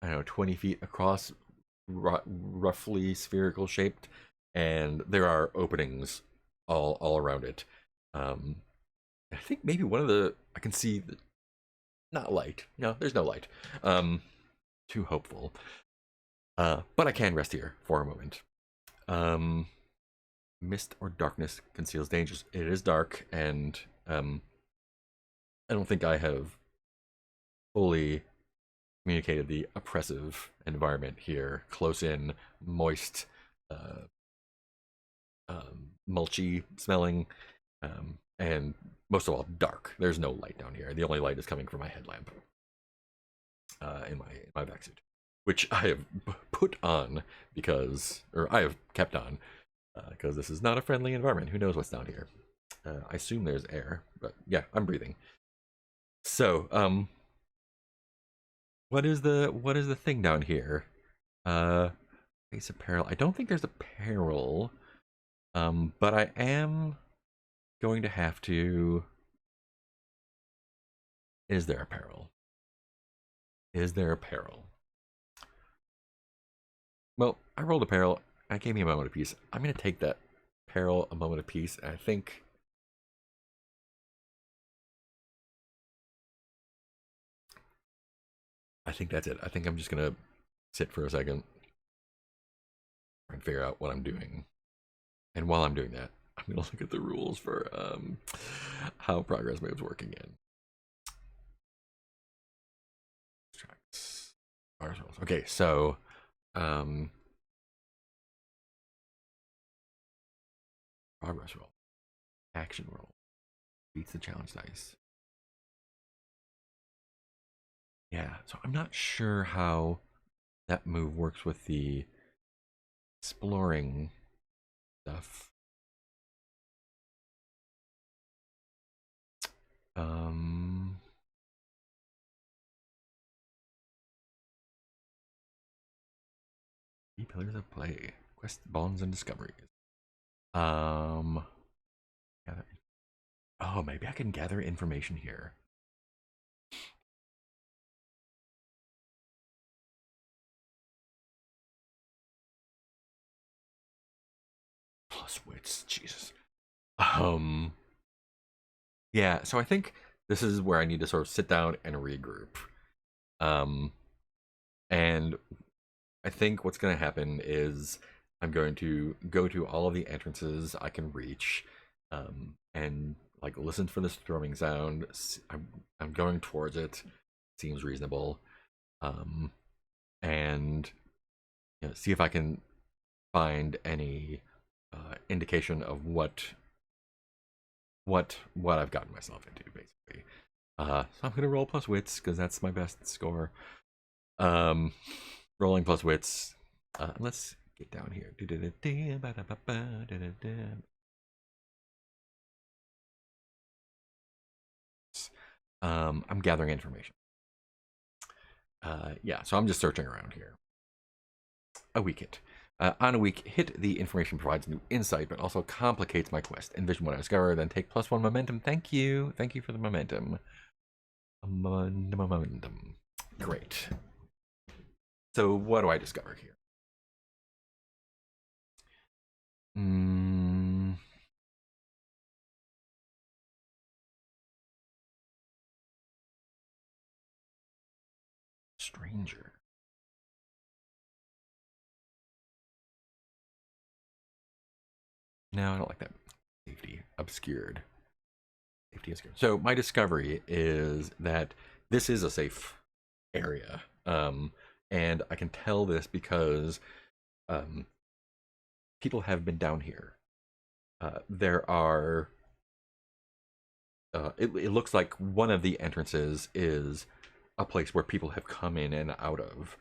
I don't know, 20 feet across, roughly spherical shaped, and there are openings all around it. Um, I think maybe one of the I can see not light. No, there's no light. Too hopeful. But I can rest here for a moment. Um, Mist or darkness conceals dangers. It is dark, and I don't think I have fully communicated the oppressive environment here. Close in, moist, uh, mulchy smelling, and most of all, dark. There's no light down here. The only light is coming from my headlamp in my vac suit, which I have put on because, or I have kept on because this is not a friendly environment. Who knows what's down here? I assume there's air, but yeah, I'm breathing. So, what is the thing down here? Base apparel. I don't think there's apparel. But I am going to have to. Is there apparel? Is there apparel? Well, I rolled apparel. I gave me a moment of peace. I'm gonna take that apparel, a moment of peace. And I think that's it. I think I'm just gonna sit for a second and figure out what I'm doing. And while I'm doing that, I'm gonna look at the rules for how progress moves working in tracks. Okay, so um, progress roll, action roll, beats the challenge dice. Yeah, so I'm not sure how that move works with the exploring stuff. Um, Key pillars of play, quest bonds and discoveries. Um, gather. Oh, maybe I can gather information here. Plus wits, Jesus. Um, yeah. So I think this is where I need to sort of sit down and regroup. Um, and I think what's going to happen is I'm going to go to all of the entrances I can reach, and like listen for this thrumming sound. I'm going towards it. Seems reasonable, um, and see if I can find any indication of what I've gotten myself into, basically. So I'm gonna roll plus wits because that's my best score. Um, Rolling plus wits. Let's get down here. I'm gathering information. Yeah, so I'm just searching around here. A weak hit. On a weak hit, the information provides new insight, but also complicates my quest. Envision what I discover, then take +1 momentum. Thank you. Thank you for the momentum. Momentum. Great. So what do I discover here? Stranger. No, I don't like that. Safety. Obscured. So my discovery is that this is a safe area, and I can tell this because um, people have been down here. There are. It looks like one of the entrances is a place where people have come in and out of,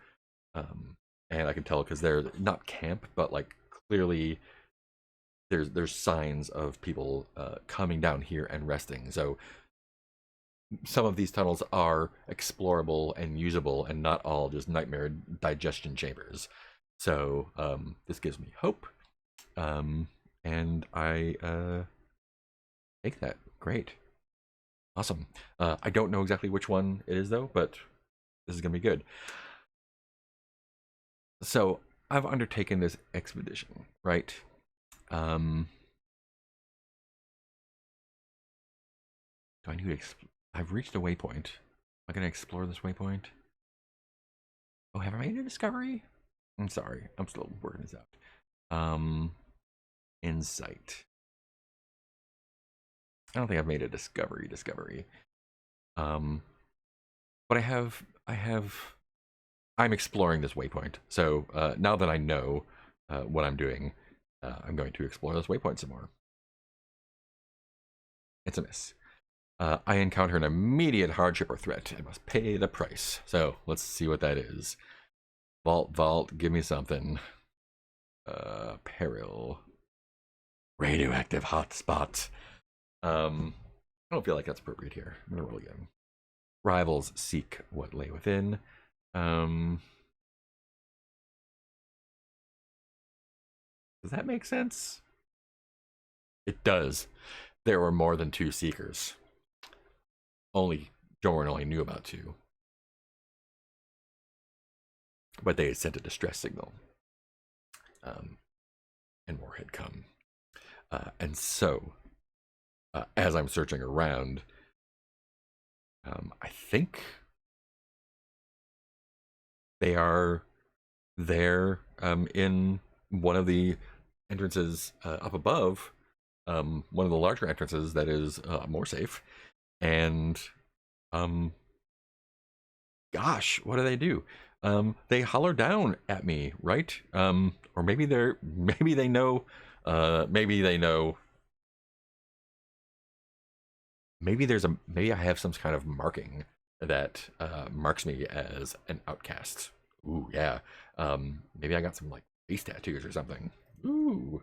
and I can tell because they're not camp, but like clearly there's signs of people coming down here and resting. So some of these tunnels are explorable and usable, and not all just nightmare digestion chambers. So this gives me hope, and I take that. Great, awesome. I don't know exactly which one it is though, but this is gonna be good. So I've undertaken this expedition, right? Do I need to? I've reached a waypoint. Am I gonna explore this waypoint? Oh, have I made a discovery? I'm sorry, I'm still working this out. Insight. I don't think I've made a discovery. But I'm exploring this waypoint. So now that I know what I'm doing, I'm going to explore this waypoint some more. It's a miss. I encounter an immediate hardship or threat. I must pay the price. So let's see what that is. Vault, give me something. Peril. Radioactive hotspot. I don't feel like that's appropriate here. I'm gonna roll again. Rivals seek what lay within. Does that make sense? It does. There were more than 2 seekers. Jorn only knew about 2. But they had sent a distress signal. And more had come. And so, as I'm searching around, I think they are there in one of the entrances up above, one of the larger entrances that is more safe. And gosh, what do they do? They holler down at me, right? Or maybe they know, maybe I have some kind of marking that marks me as an outcast. Ooh, yeah. Maybe I got some like face tattoos or something. Ooh.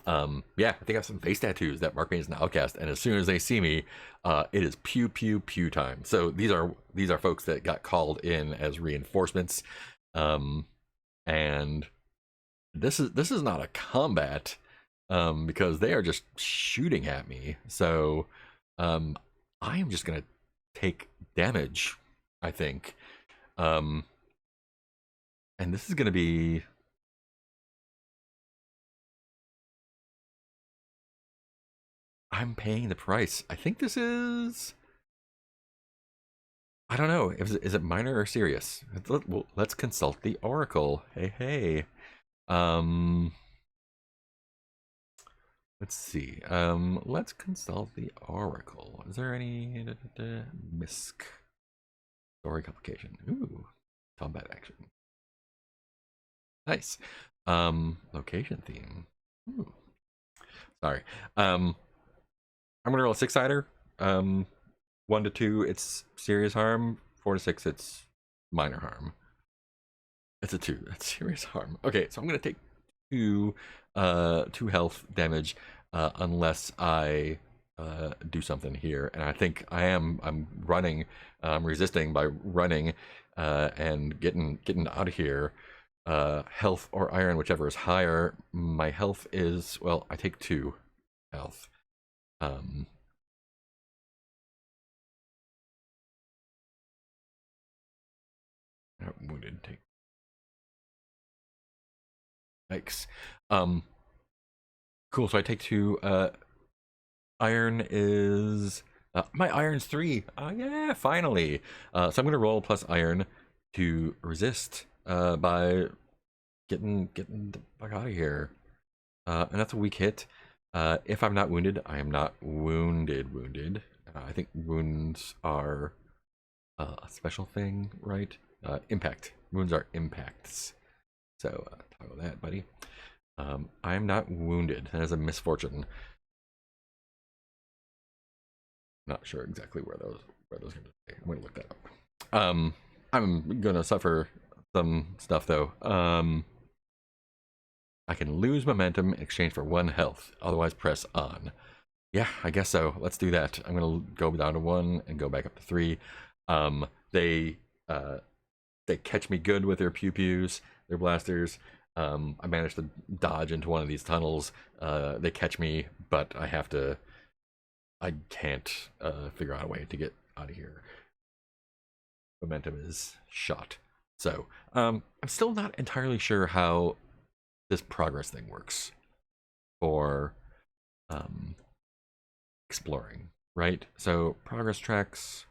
Yeah, I think I have some face tattoos that mark me as an outcast, and as soon as they see me, it is pew pew pew time. So these are folks that got called in as reinforcements, and this is not a combat, because they are just shooting at me. So I am just gonna take damage, I think, and this is gonna be. I'm paying the price. I think this is. I don't know. Is it minor or serious? Let's consult the oracle. Hey. Um, let's see. Let's consult the oracle. Is there any misc story complication? Ooh, combat action. Nice. Location theme. Ooh. Sorry. I'm gonna roll a 6-sider. 1 to 2, it's serious harm. 4 to 6, it's minor harm. It's a 2. That's serious harm. Okay, so I'm gonna take 2 health damage unless I do something here. And I think I'm running. I'm resisting by running and getting out of here. Health or iron, whichever is higher. My health is, well, I take 2 health. I'm wounded. Take. Yikes. Cool. So I take 2. Iron is my iron's 3. Yeah, finally. So I'm gonna roll plus iron to resist by getting the fuck out of here. And that's a weak hit. If I'm not wounded, I am not wounded. I think wounds are a special thing, right? Impact. Wounds are impacts. So toggle that, buddy. I am not wounded. That is a misfortune. Not sure exactly where those going to be. I'm gonna look that up. I'm gonna suffer some stuff though. I can lose momentum in exchange for 1 health. Otherwise, press on. Yeah, I guess so. Let's do that. I'm gonna go down to 1 and go back up to 3. Um, they uh, they catch me good with their pew pews, their blasters. I managed to dodge into one of these tunnels. They catch me, but I can't figure out a way to get out of here. Momentum is shot. So I'm still not entirely sure how this progress thing works for um, exploring, right? So progress tracks.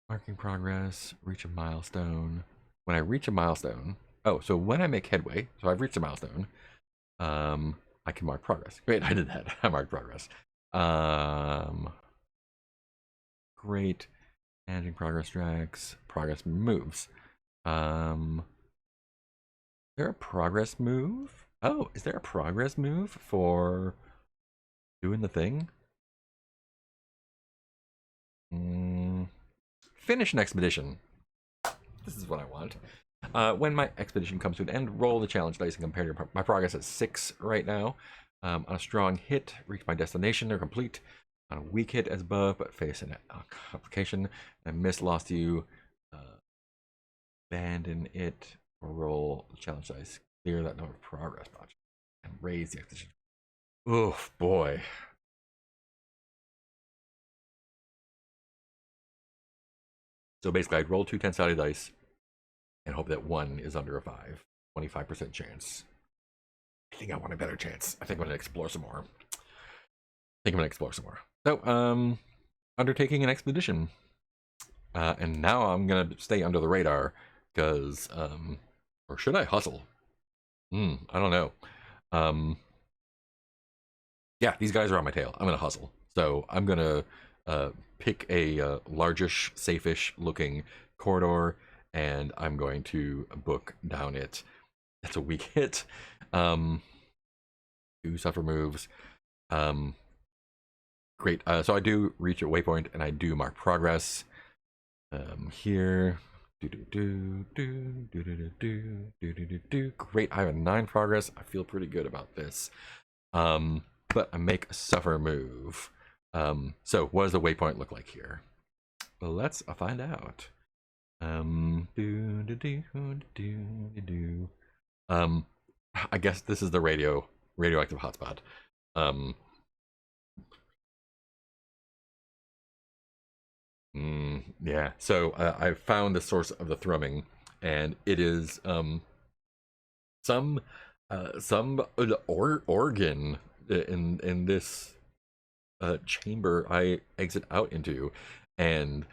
Marking progress, reach a milestone. When I reach a milestone, oh, so when I make headway, so I've reached a milestone, I can mark progress. Great, I did that. I marked progress. Great. Managing progress tracks, progress moves. Is there a progress move? Oh, is there a progress move for doing the thing? Finish an expedition. This is what I want. When my expedition comes to an end, roll the challenge dice and compare my progress at 6 right now. On a strong hit, reach my destination or complete. On a weak hit as above, but face a complication. I miss, lost you. Abandon it or roll the challenge dice. Clear that number of progress notch and raise the expedition. Oof, boy. So basically, I'd roll 2 10-sided dice and hope that 1 is under a 5. 25% chance. I think I want a better chance. I think I'm going to explore some more. So, undertaking an expedition. And now I'm going to stay under the radar because, or should I hustle? I don't know. Yeah, these guys are on my tail. I'm going to hustle. So I'm going to pick a largish, safe-ish looking corridor, and I'm going to book down it. That's a weak hit. 2 suffer moves. Great. So I do reach a waypoint, and I do mark progress. Here. Great. I have a 9 progress. I feel pretty good about this. But I make a suffer move. So what does the waypoint look like here? Well, let's find out. I guess this is the radioactive hotspot. Yeah. So I found the source of the thrumming, and it is some organ in this chamber I exit out into, and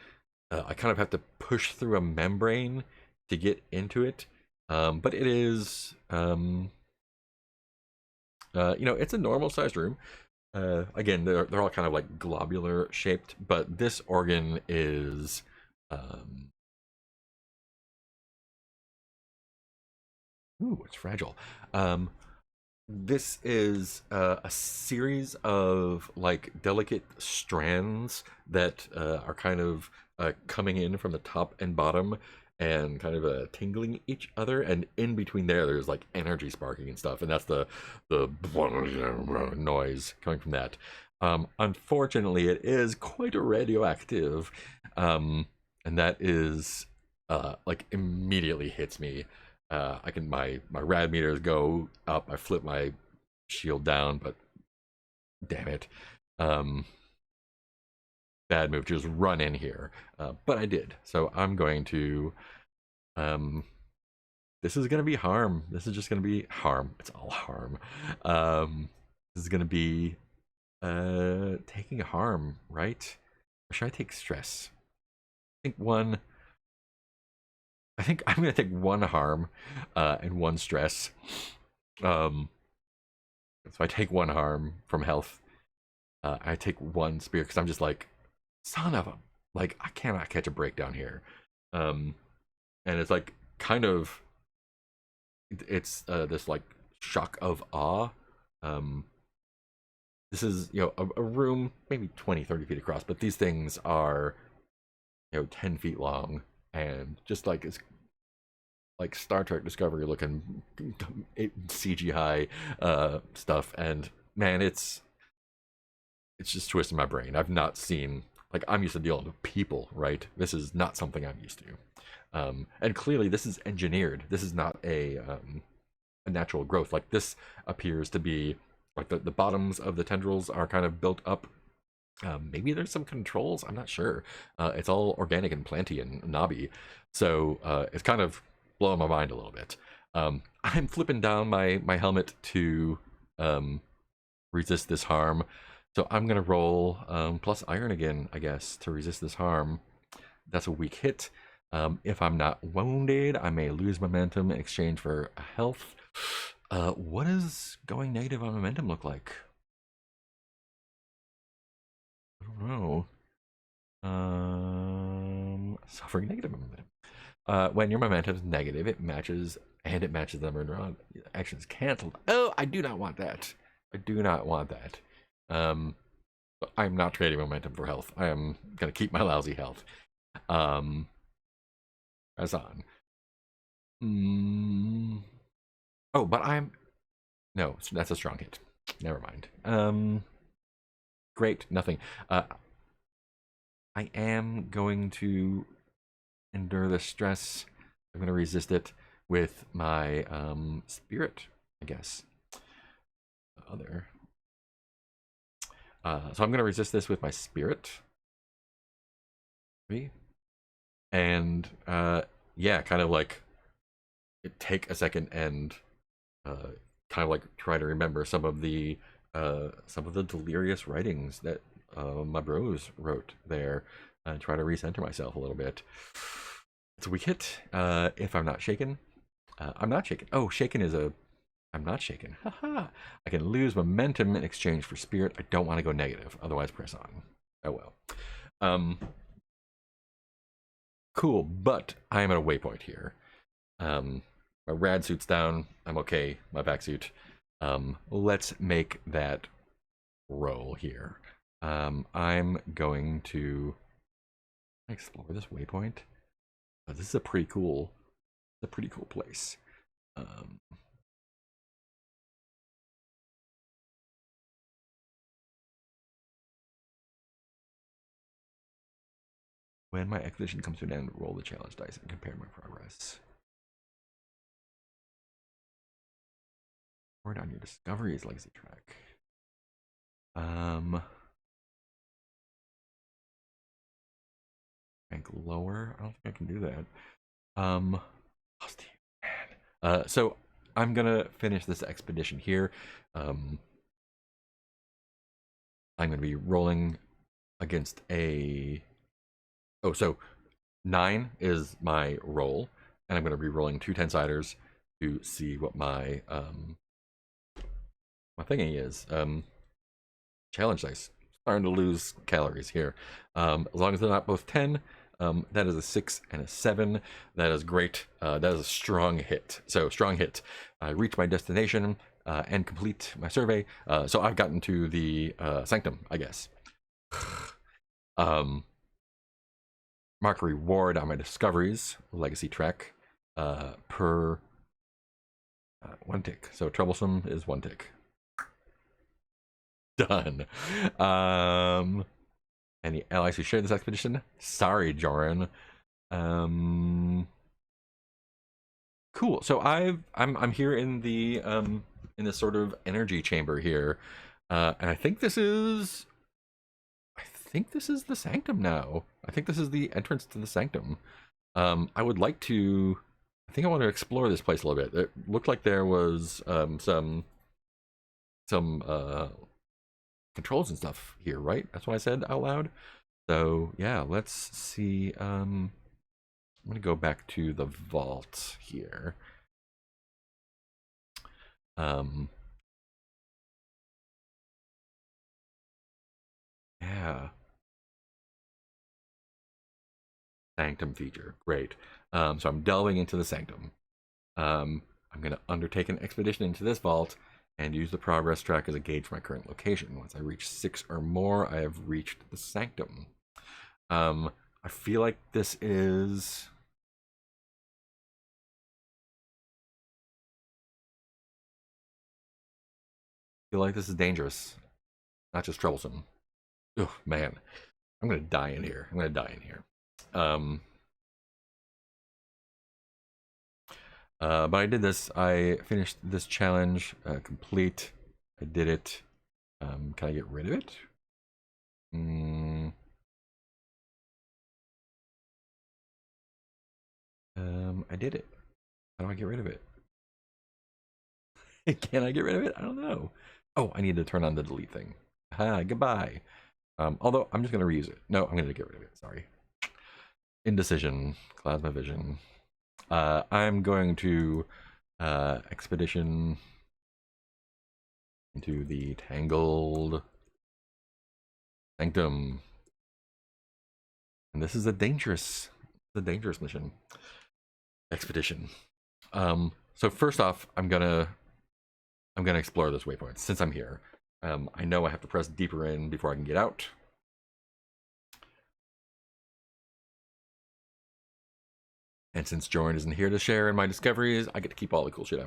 I kind of have to push through a membrane to get into it. But it is, it's a normal sized room. Again, they're all kind of like globular shaped, but this organ is, ooh, it's fragile. This is a series of like delicate strands that are kind of coming in from the top and bottom and kind of tingling each other, and in between there's like energy sparking and stuff, and that's the noise coming from that. Unfortunately, it is quite radioactive, and that is like immediately hits me. I can my rad meters go up. I flip my shield down, but damn it, um, bad move. Just run in here, but I did. So I'm going to. This is gonna be harm. This is just gonna be harm. It's all harm. This is gonna be taking harm, right? Or should I take stress? I think one. I think I'm gonna take one harm, and one stress. Um, so I take one harm from health. I take one spear because I'm just like, son of a, like I cannot catch a break down here. Um, and it's like kind of, it's this like shock of awe. Um, this is, you know, a room maybe 20, 30 feet across, but these things are, you know, 10 feet long and just like it's like Star Trek Discovery looking CGI stuff. And man, it's just twisting my brain. I've not seen, like, I'm used to dealing with people, right? This is not something I'm used to. And clearly, this is engineered. This is not a natural growth. Like, this appears to be like the bottoms of the tendrils are kind of built up. Maybe there's some controls. I'm not sure. It's all organic and planty and knobby, so it's kind of blowing my mind a little bit. I'm flipping down my helmet to resist this harm. So I'm gonna roll plus iron again, I guess, to resist this harm. That's a weak hit. If I'm not wounded, I may lose momentum in exchange for health. What does going negative on momentum look like? I don't know. Suffering negative momentum. When your momentum is negative, it matches the number of actions canceled. Oh, I do not want that. I do not want that. I'm not trading momentum for health. I am gonna keep my lousy health. As on. Oh, but I'm no. That's a strong hit. Never mind. Great. Nothing. I am going to endure the stress. I'm going to resist it with my spirit, I guess. Other. So I'm going to resist this with my spirit. And yeah, kind of like take a second and kind of like try to remember some of the delirious writings that my bros wrote there, and try to recenter myself a little bit. It's a weak hit. If I'm not shaken, I'm not shaken. Oh, shaken is a. I'm not shaken. Haha. I can lose momentum in exchange for spirit. I don't want to go negative, otherwise press on. Oh well. Cool, but I am at a waypoint here. My rad suit's down. I'm okay. My back suit. Let's make that roll here. I'm going to explore this waypoint. This is a pretty cool place. When my expedition comes to an end, roll the challenge dice and compare my progress. Word on your discoveries legacy track. Rank lower. I don't think I can do that. Oh, Steve, man. So I'm gonna finish this expedition here. I'm gonna be rolling against a. Oh, so 9 is my roll, and I'm gonna be rolling 2 10-siders to see what my my thingy is. Challenge dice. Starting to lose calories here. As long as they're not both 10, that is a 6 and a 7. That is great. That is a strong hit. So, strong hit. I reach my destination and complete my survey. So, I've gotten to the sanctum, I guess. Mark a reward on my discoveries, legacy track, per 1 tick. So, troublesome is 1 tick. Done. Any allies who share this expedition? Sorry, Joran. Cool. So I'm here in the in this sort of energy chamber here, and I think this is the sanctum now. I think this is the entrance to the sanctum. I would like to. I think I want to explore this place a little bit. It looked like there was some controls and stuff here, right? That's what I said out loud. So yeah, let's see. I'm gonna go back to the vault here. Um, yeah, sanctum feature, great. So I'm delving into the sanctum. I'm gonna undertake an expedition into this vault and use the progress track as a gauge for my current location. Once I reach 6 or more, I have reached the sanctum. Um, I feel like this is. I feel like this is dangerous, not just troublesome. Oh man, I'm gonna die in here. I'm gonna die in here. Um, but I did this. I finished this challenge complete. I did it. Can I get rid of it? Mm, I did it. How do I get rid of it? Can I get rid of it? I don't know. Oh, I need to turn on the delete thing. Ha, goodbye. Although I'm just gonna reuse it. No, I'm gonna get rid of it. Sorry. Indecision, plasma vision. I'm going to expedition into the tangled sanctum, and this is a dangerous mission. Expedition. So first off, I'm gonna explore this waypoint since I'm here. I know I have to press deeper in before I can get out. And since Jordan isn't here to share in my discoveries, I get to keep all the cool shit I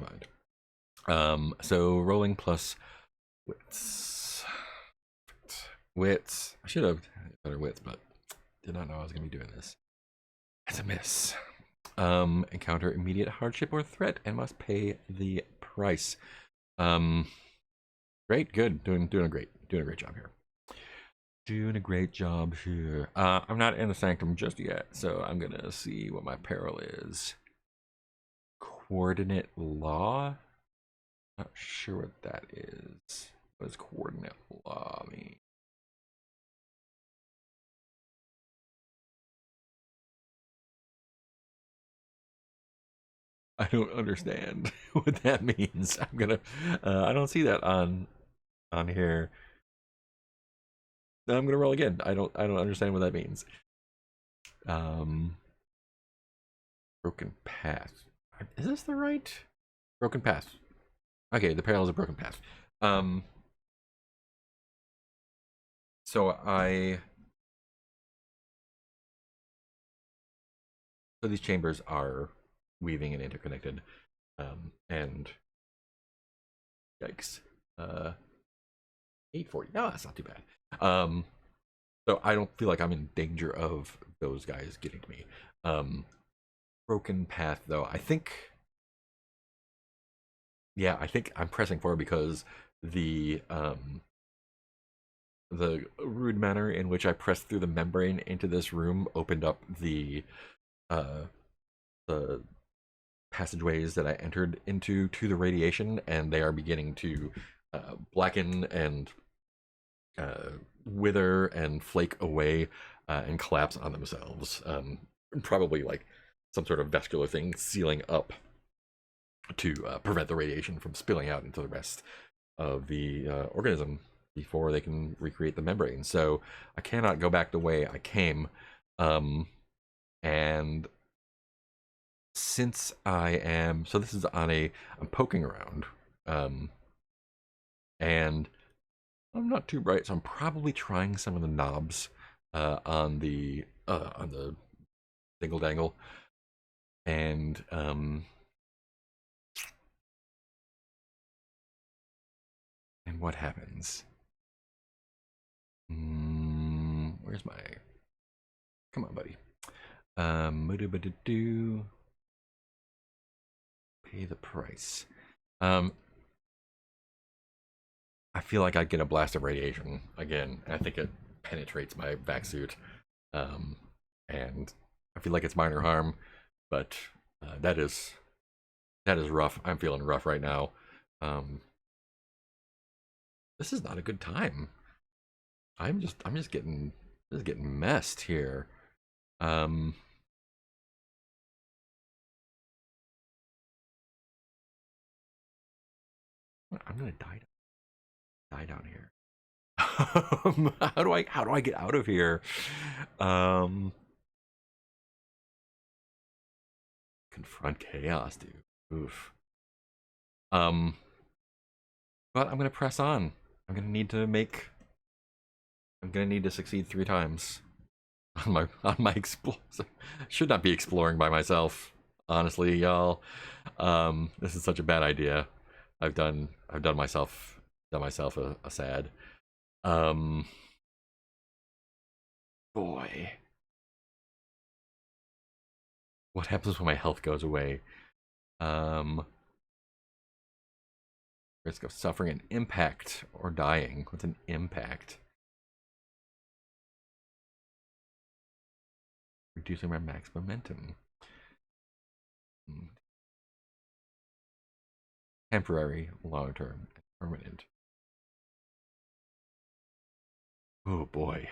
find. So rolling plus wits. Wits. I should have better wits, but did not know I was gonna be doing this. It's a miss. Encounter immediate hardship or threat and must pay the price. Great, good, doing a great job here. Doing a great job here. I'm not in the sanctum just yet, so I'm gonna see what my peril is. Coordinate law? Not sure what that is. What does coordinate law mean? I don't understand what that means. I'm gonna. I don't see that on here. I'm gonna roll again. I don't understand what that means. Um, broken path. Is this the right broken path? Okay, the peril is a broken path. So so these chambers are weaving and interconnected. And yikes. 840. No, that's not too bad. So I don't feel like I'm in danger of those guys getting to me. Broken path though. I think I'm pressing forward because the rude manner in which I pressed through the membrane into this room opened up uh the passageways that I entered into to the radiation, and they are beginning to blacken and wither and flake away and collapse on themselves. Probably like some sort of vascular thing sealing up to prevent the radiation from spilling out into the rest of the organism before they can recreate the membrane. So I cannot go back the way I came. And since this is I'm poking around, and I'm not too bright, so I'm probably trying some of the knobs on the dingle dangle, and what happens? Where's my? Come on, buddy. Pay the price. I feel like I'd get a blast of radiation again. I think it penetrates my vac suit, and I feel like it's minor harm, but that is rough. I'm feeling rough right now. Um, this is not a good time. I'm just getting This is getting messed here. I'm gonna die down here. How do I get out of here? Um, Confront chaos, dude. Oof. Um, but I'm gonna press on. I'm gonna need to make. I'm gonna need to succeed 3 times on my explore. Should not be exploring by myself, honestly, y'all. This is such a bad idea. I've done myself a sad. Um, Boy, what happens when my health goes away? Um, Risk of suffering an impact or dying. What's an impact? Reducing my max momentum. Temporary, long term, permanent. Oh boy.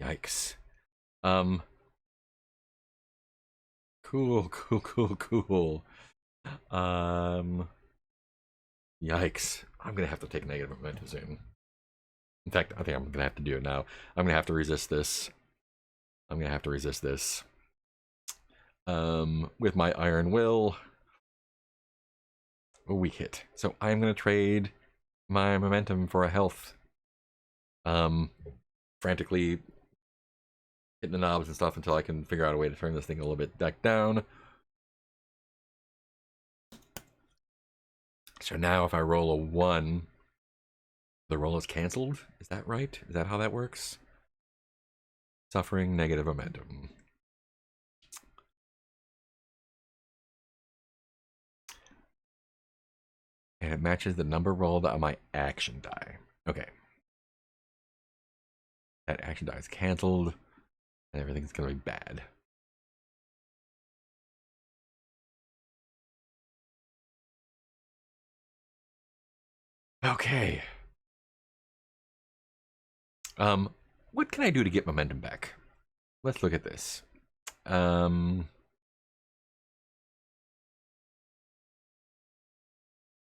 Yikes. Um, cool. Um, Yikes. I'm gonna have to take negative momentum soon. In fact, I think I'm gonna have to do it now. I'm gonna have to resist this. I'm gonna have to resist this. With my iron will. A weak hit. So I'm gonna trade my momentum for a health. Frantically hitting the knobs and stuff until I can figure out a way to turn this thing a little bit back down. So now if I roll a 1, the roll is canceled. Is that right? Is that how that works? Suffering negative momentum. And it matches the number rolled on my action die. Okay. That action die is canceled, and everything's gonna be bad. Okay. What can I do to get momentum back? Let's look at this.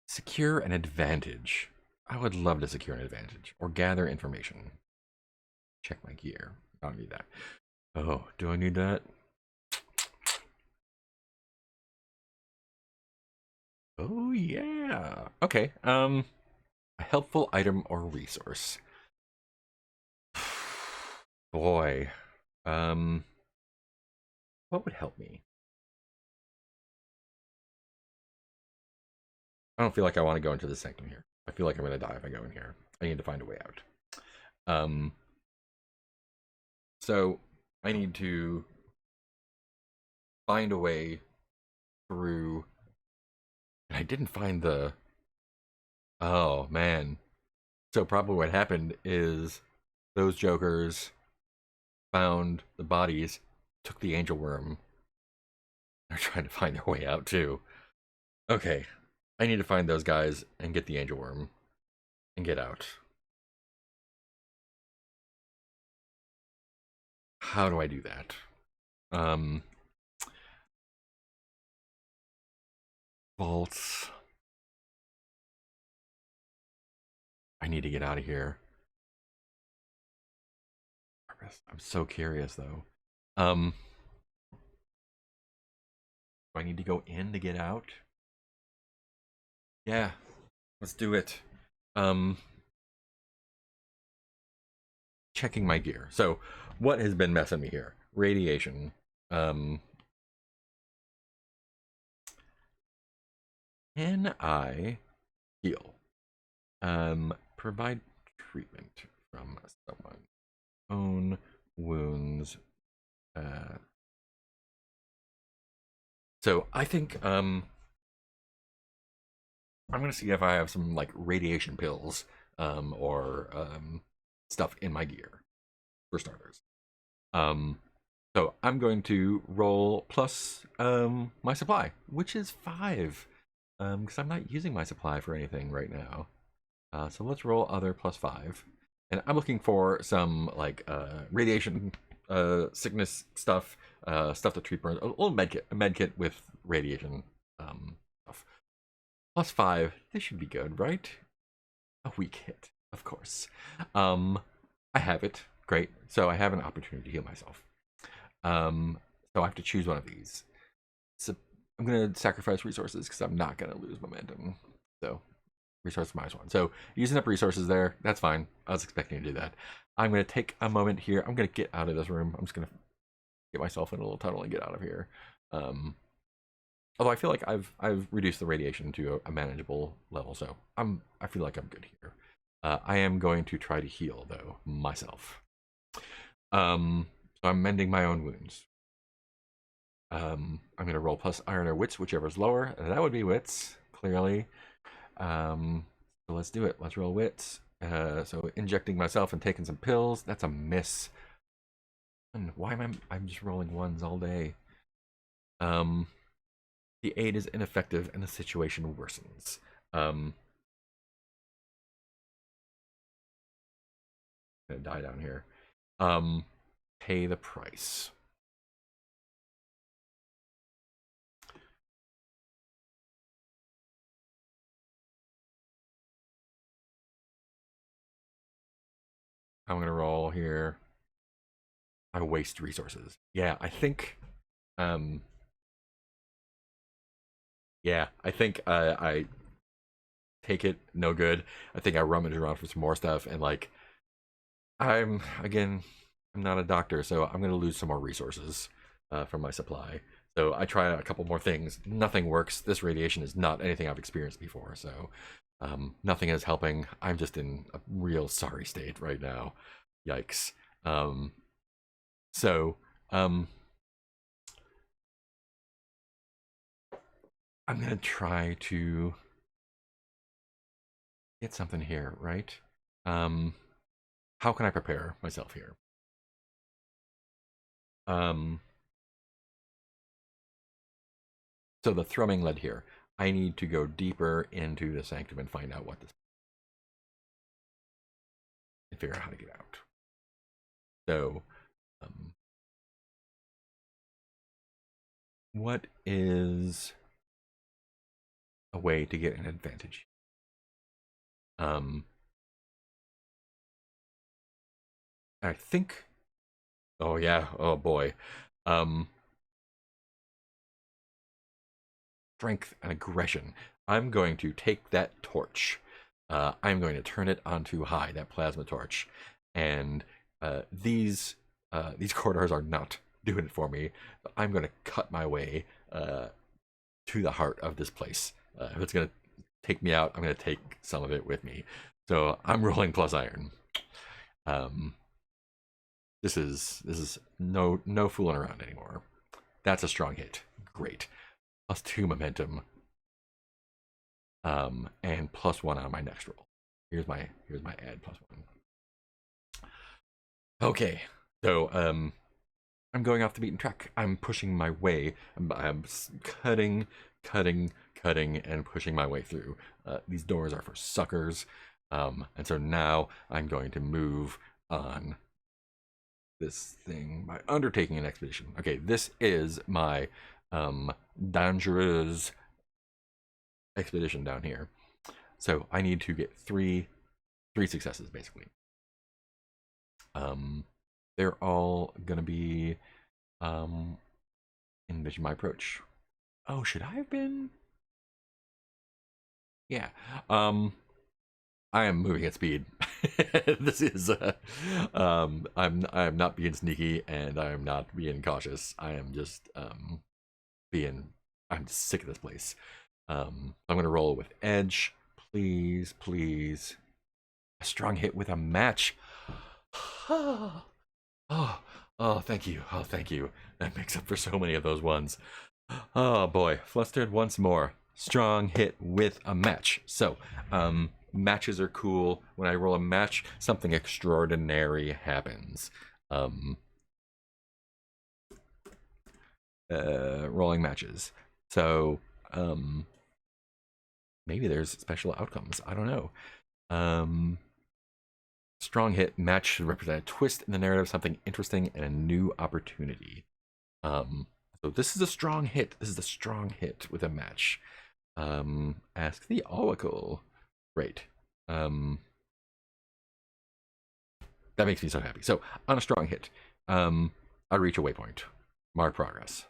Secure an advantage. I would love to secure an advantage or gather information. Check my gear. I don't need that. Oh, do I need that? Oh yeah. Okay. A helpful item or resource. Boy. What would help me? I don't feel like I want to go into the sanctum here. I feel like I'm gonna die if I go in here. I need to find a way out. So I need to find a way through. And I didn't find the. Oh man. So probably what happened is those jokers found the bodies, took the angel worm. They're trying to find their way out too. Okay. I need to find those guys and get the angel worm and get out. How do I do that? Vaults. I need to get out of here. I'm so curious though. Do I need to go in to get out? Yeah, let's do it. Checking my gear. So, what has been messing me here? Radiation. Can I heal? Provide treatment from someone. Own wounds. So I think I'm gonna see if I have some like radiation pills or stuff in my gear for starters. So I'm going to roll plus my supply, which is 5, because I'm not using my supply for anything right now. So let's roll other plus 5. and I'm looking for some like radiation sickness stuff, stuff to treat burns. A little med kit with radiation stuff. +5. This should be good, right? A weak hit, of course. I have it. Great. So I have an opportunity to heal myself. So I have to choose one of these. So I'm gonna sacrifice resources because I'm not gonna lose momentum. So resource -1. So using up resources there, that's fine. I was expecting to do that. I'm gonna take a moment here. I'm gonna get out of this room. I'm just gonna get myself in a little tunnel and get out of here. Although I feel like I've reduced the radiation to a manageable level, so I feel like I'm good here. I am going to try to heal though myself. So I'm mending my own wounds. I'm gonna roll plus iron or wits, whichever's lower. That would be wits, clearly. So let's do it. Let's roll wits. So injecting myself and taking some pills. That's a miss. And why am I'm just rolling ones all day? The aid is ineffective and the situation worsens. I'm gonna die down here. Pay the price. I'm gonna roll here. I waste resources. Yeah, I think. Yeah, I think I take it. No good. I think I rummage around for some more stuff, and like, again, I'm not a doctor, so I'm gonna lose some more resources from my supply. So I try a couple more things. Nothing works. This radiation is not anything I've experienced before, so nothing is helping. I'm just in a real sorry state right now. Yikes. So I'm gonna try to get something here, right? How can I prepare myself here? Um, so the thrumming led here. I need to go deeper into the sanctum and find out what this and figure out how to get out. So, what is a way to get an advantage? I think. Oh yeah. Oh boy. Um, Strength and aggression. I'm going to take that torch. I'm going to turn it onto high, that plasma torch, and these corridors are not doing it for me. I'm going to cut my way to the heart of this place. If it's going to take me out, I'm going to take some of it with me. So I'm rolling plus iron. This is no fooling around anymore. That's a strong hit. Great. +2 momentum. And +1 on my next roll. Here's my add +1. Okay, so I'm going off the beaten track. I'm pushing my way. I'm cutting, and pushing my way through. These doors are for suckers, and so now I'm going to move on this thing by undertaking an expedition. Okay, this is my dangerous expedition down here. So I need to get three successes basically. They're all gonna be envision my approach. Oh, should I have been? Yeah. I am moving at speed. This is I'm not being sneaky and I am not being cautious. I am just being I'm sick of this place. I'm gonna roll with edge. Please, please. A strong hit with a match. Oh, oh, thank you. Oh, thank you. That makes up for so many of those ones. Oh boy, flustered once more. Strong hit with a match. So, matches are cool. When I roll a match, something extraordinary happens. Rolling matches. So, maybe there's special outcomes. I don't know. Strong hit match should represent a twist in the narrative, something interesting, and a new opportunity. So this is a strong hit. This is a strong hit with a match. Ask the oracle. Great. That makes me so happy. So on a strong hit, I reach a waypoint, mark progress.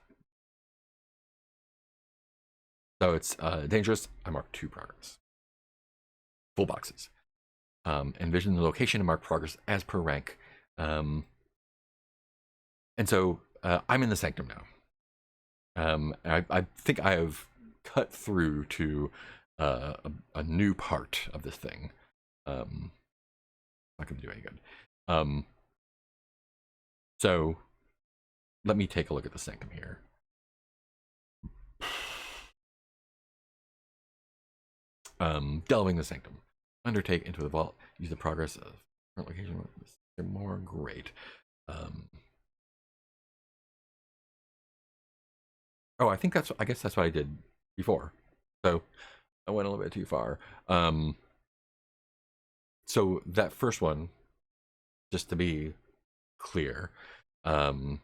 So it's dangerous. I mark 2 progress. Full boxes. Envision the location and mark progress as per rank. And so I'm in the sanctum now. I think I have cut through to a new part of this thing. Not going to do any good. So let me take a look at the sanctum here. Delving the sanctum. Undertake into the vault. Use the progress of current location. More great. Oh, I guess that's what I did before. So I went a little bit too far. So that first one, just to be clear, so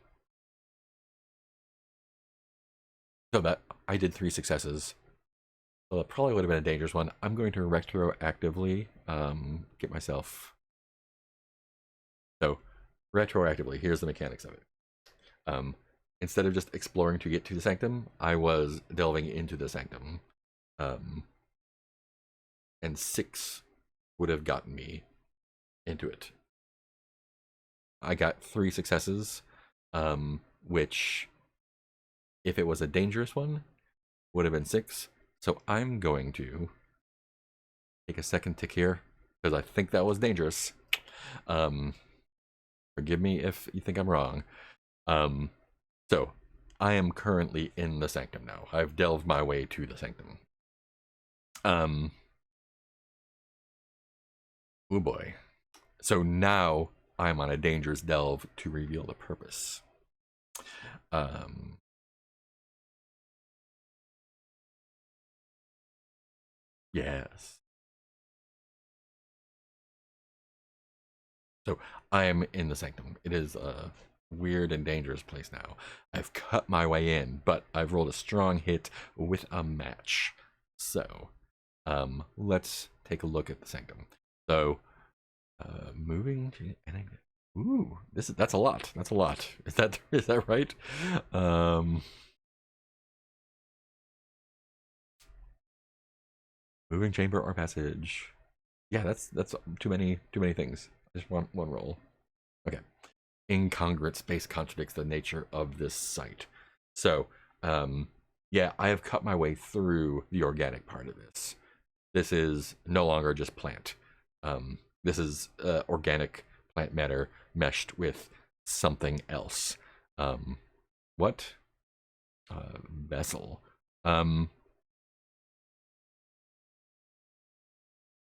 that I did 3 successes. So that probably would have been a dangerous one. I'm going to retroactively get myself. So retroactively, here's the mechanics of it. Instead of just exploring to get to the sanctum, I was delving into the sanctum. And 6 would have gotten me into it. I got 3 successes, which, if it was a dangerous one, would have been 6. So I'm going to take a second tick here, because I think that was dangerous. Forgive me if you think I'm wrong. So I am currently in the sanctum now. I've delved my way to the sanctum. Oh boy. So now I'm on a dangerous delve to reveal the purpose. Yes. So I am in the sanctum. It is a weird and dangerous place now. I've cut my way in, but I've rolled a strong hit with a match. So let's take a look at the sanctum. So moving to ooh, that's a lot. That's a lot. Is that right? Moving chamber or passage. Yeah, that's too many things. Just one roll. Okay. Incongruent space contradicts the nature of this site. So, yeah, I have cut my way through the organic part of this. This is no longer just plant. This is organic plant matter meshed with something else. What? Vessel. I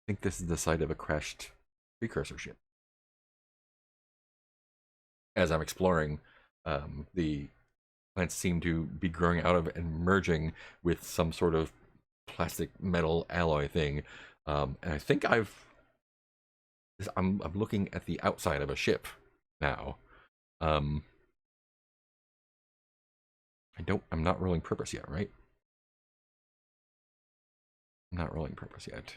think this is the site of a crashed precursor ship. As I'm exploring, the plants seem to be growing out of and merging with some sort of plastic metal alloy thing. And I think I'm looking at the outside of a ship now. I'm not rolling purpose yet, right? I'm not rolling purpose yet.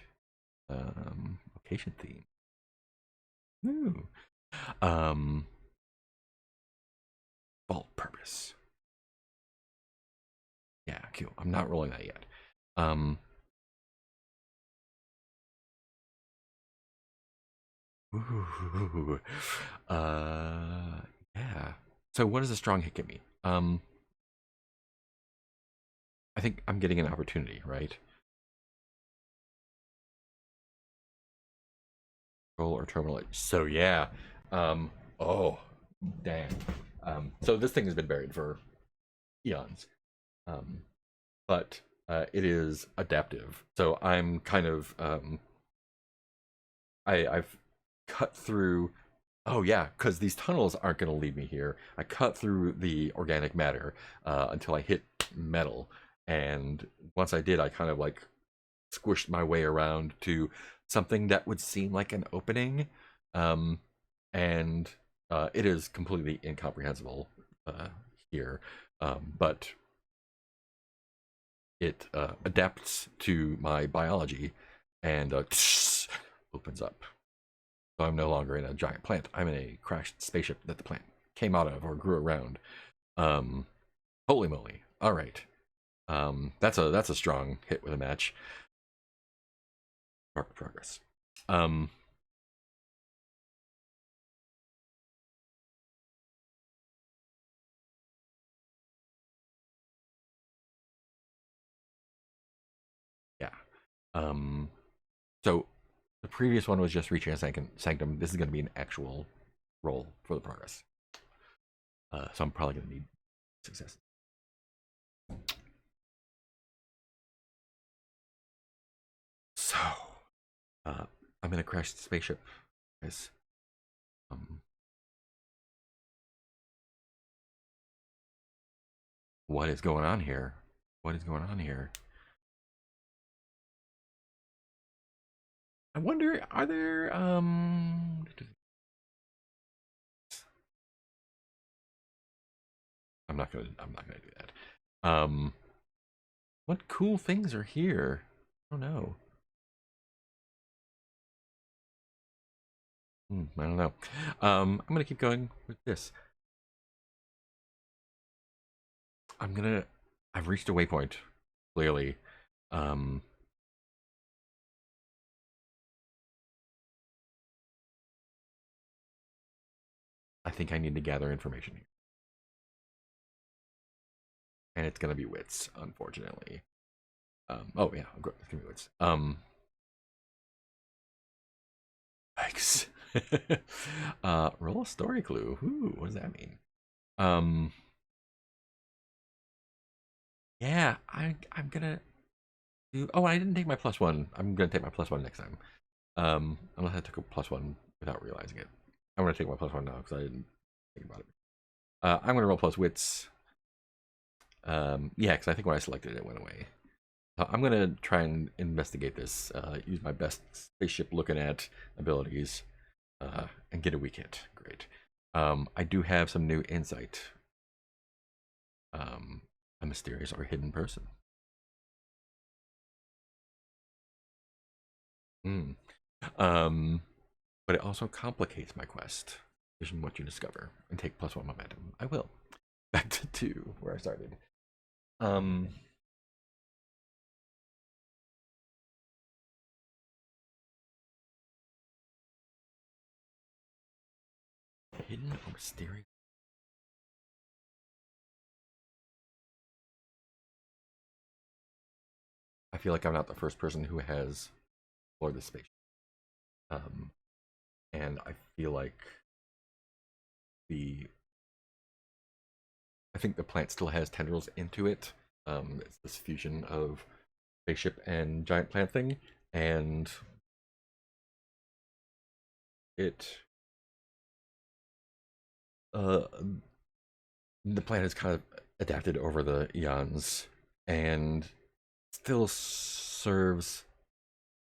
Location theme. Ooh. Vault purpose. Yeah, cool. I'm not rolling that yet. Ooh. Yeah. So what does a strong hit give me? I think I'm getting an opportunity, right? Roll or terminal. So yeah. Oh, dang. So this thing has been buried for eons. But it is adaptive. So I'm kind of I've cut through. Oh yeah, because these tunnels aren't going to lead me here. I cut through the organic matter until I hit metal, and once I did, I kind of like squished my way around to something that would seem like an opening. um, and it is completely incomprehensible uh, here, but it adapts to my biology and opens up. So I'm no longer in a giant plant. I'm in a crashed spaceship that the plant came out of or grew around. Um, Holy moly! All right, that's a strong hit with a match. Mark progress. Um, yeah. Um, so the previous one was just reaching a sanctum. This is going to be an actual roll for the progress. So I'm probably going to need success. So I'm in a crashed spaceship, guys. Um, what is going on here? What is going on here? I wonder, are there I'm not gonna do that. What cool things are here? I don't know. I don't know. I'm gonna keep going with this. I'm gonna I've reached a waypoint, clearly. Um I think I need to gather information here. And it's gonna be wits, unfortunately. Oh yeah, it's gonna be wits. Yikes. Roll a story clue. Ooh, what does that mean? Um, yeah, I'm gonna do. Oh, I didn't take my plus one. I'm gonna take my plus one next time. Unless I took a plus one without realizing it. I'm gonna take my plus one now because I didn't think about it. I'm gonna roll plus wits. Yeah, because I think when I selected it, it went away. I'm gonna try and investigate this. Use my best spaceship looking at abilities, and get a weak hit. Great. I do have some new insight. Um, a mysterious or hidden person. Mm. Um, but it also complicates my quest. Vision what you discover and take plus one momentum. I will. Back to two, where I started. Um, hidden or mysterious. I feel like I'm not the first person who has explored this space. Um, and I feel like the I think the plant still has tendrils into it. It's this fusion of spaceship and giant plant thing, and it uh the plant has kind of adapted over the eons and still serves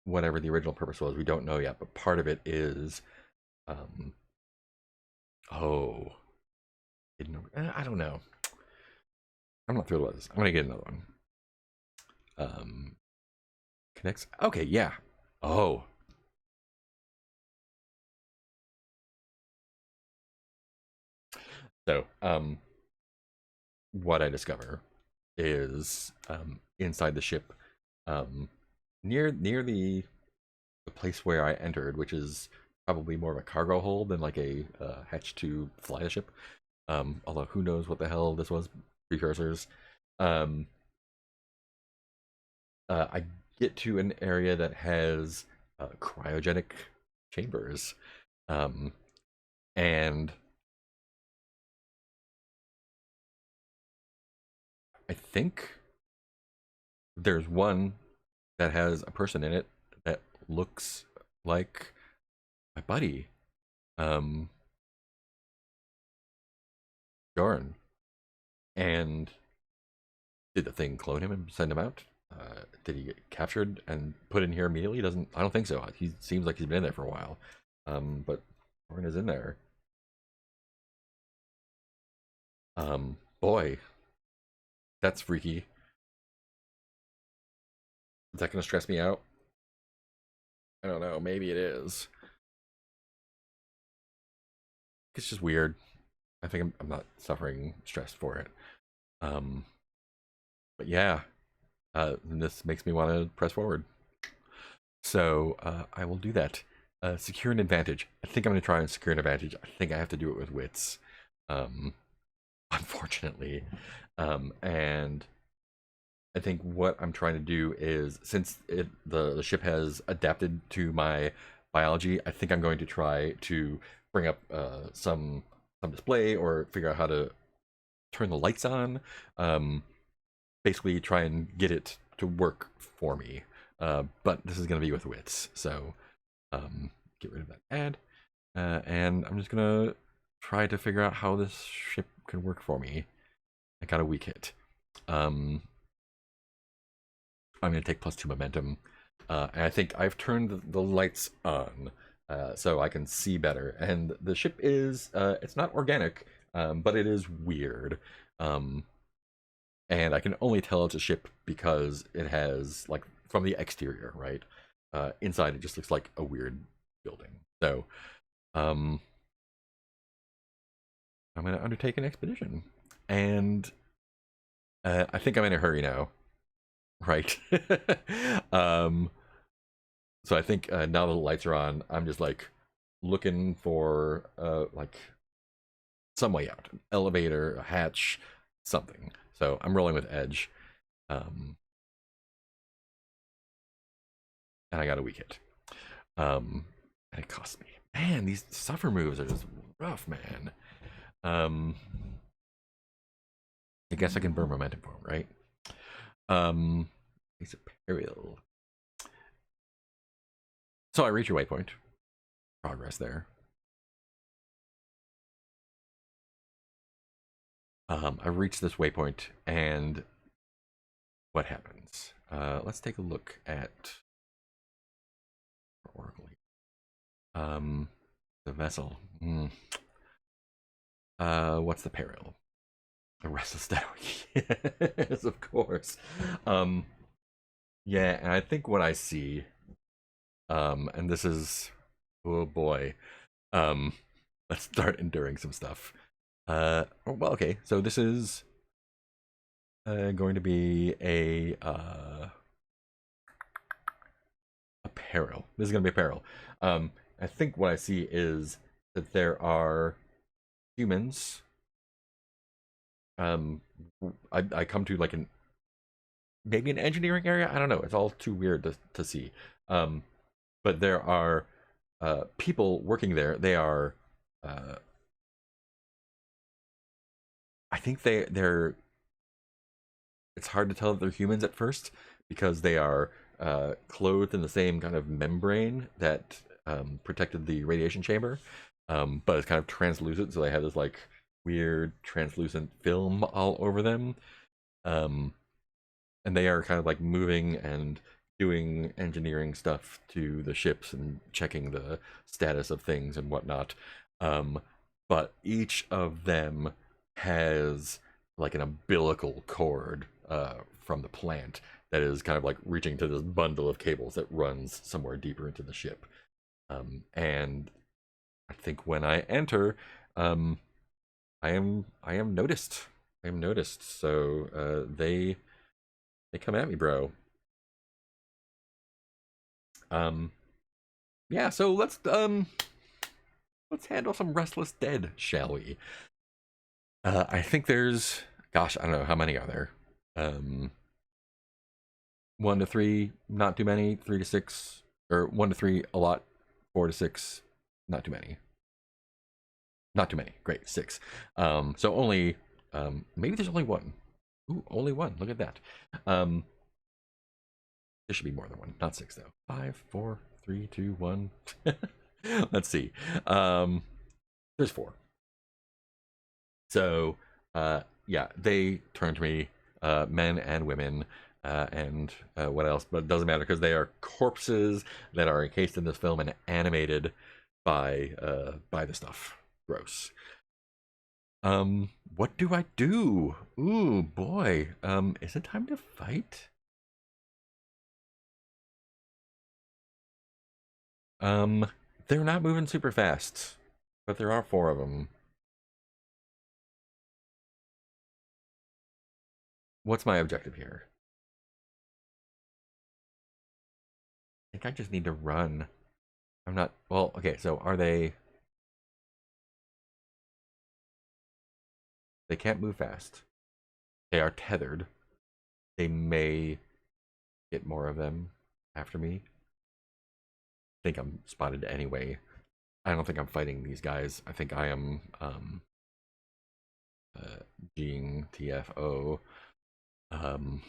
whatever the original purpose was. We don't know yet, but part of it is um oh I don't know. I'm not thrilled with this. I'm gonna get another one. Um Connects. Okay, yeah. Oh, so what I discover is inside the ship, um, near the place where I entered, which is probably more of a cargo hold than like a hatch to fly the ship. Although who knows what the hell this was, precursors. Um, I get to an area that has cryogenic chambers, um, and I think there's one that has a person in it that looks like my buddy, um, Jorn. And did the thing clone him and send him out? Did he get captured and put in here immediately? Doesn't I don't think so. He seems like he's been in there for a while. But Warren is in there. Boy, that's freaky. Is that gonna stress me out? I don't know. Maybe it is. It's just weird. I think I'm not suffering stress for it. Um, but yeah, this makes me want to press forward. So I will do that. Secure an advantage. I think I'm going to try and secure an advantage. I think I have to do it with wits, um, unfortunately. And I think what I'm trying to do is, since the ship has adapted to my biology, I think I'm going to try to bring up some display or figure out how to turn the lights on. Basically, try and get it to work for me. But this is going to be with wits, so get rid of that ad, and I'm just gonna try to figure out how this ship can work for me. I got a weak hit. I'm gonna take +2 momentum, and I think I've turned the lights on, so I can see better. And the ship is it's not organic, but it is weird. And I can only tell it's a ship because it has, like, from the exterior, right? Inside it just looks like a weird building. So I'm going to undertake an expedition, and I think I'm in a hurry now, right? um, so I think now that the lights are on, I'm just like looking for like some way out, an elevator, a hatch, something. So I'm rolling with edge, and I got a weak hit. And it cost me. Man, these suffer moves are just rough, man. I guess I can burn momentum for him, right? He's a peril. So I reach your waypoint. Progress there. I reached this waypoint, and what happens? Let's take a look at Oracle. The vessel. What's the peril? The restless statue. Yes, of course. Yeah, and I think what I see, and this is, oh boy, um, let's start enduring some stuff. Well, okay, so this is going to be a peril. This is going to be a peril. I think what I see is that there are humans. I come to like maybe an engineering area. I don't know. It's all too weird to see. But there are people working there. They are. I think they're. It's hard to tell if they're humans at first because they are clothed in the same kind of membrane that protected the radiation chamber, but it's kind of translucent, so they have this like weird translucent film all over them, and they are kind of like moving and doing engineering stuff to the ships and checking the status of things and whatnot. But each of them has like an umbilical cord from the plant that is kind of like reaching to this bundle of cables that runs somewhere deeper into the ship. And I think when I enter, I am noticed. I am noticed. So they come at me, bro. Yeah. So let's handle some restless dead, shall we? I think there's, gosh, I don't know how many are there. 1 to 3, not too many. 3 to 6, or 1 to 3, a lot. 4 to 6, not too many. Not too many. Great, 6. So only, maybe there's only one. Ooh, only one. Look at that. There should be more than one. Not 6 though. 5, 4, 3, 2, 1. Let's see. There's 4. So, yeah, they turn to me, men and women, and what else? But it doesn't matter because they are corpses that are encased in this film and animated buy the stuff. Gross. What do I do? Ooh, boy. Is it time to fight? Um, they're not moving super fast, but there are four of them. What's my objective here? I think I just need to run. I'm not, well, okay, so are they can't move fast. They are tethered. They may get more of them after me. I think I'm spotted anyway. I don't think I'm fighting these guys. I think I am Ging TFO. Um,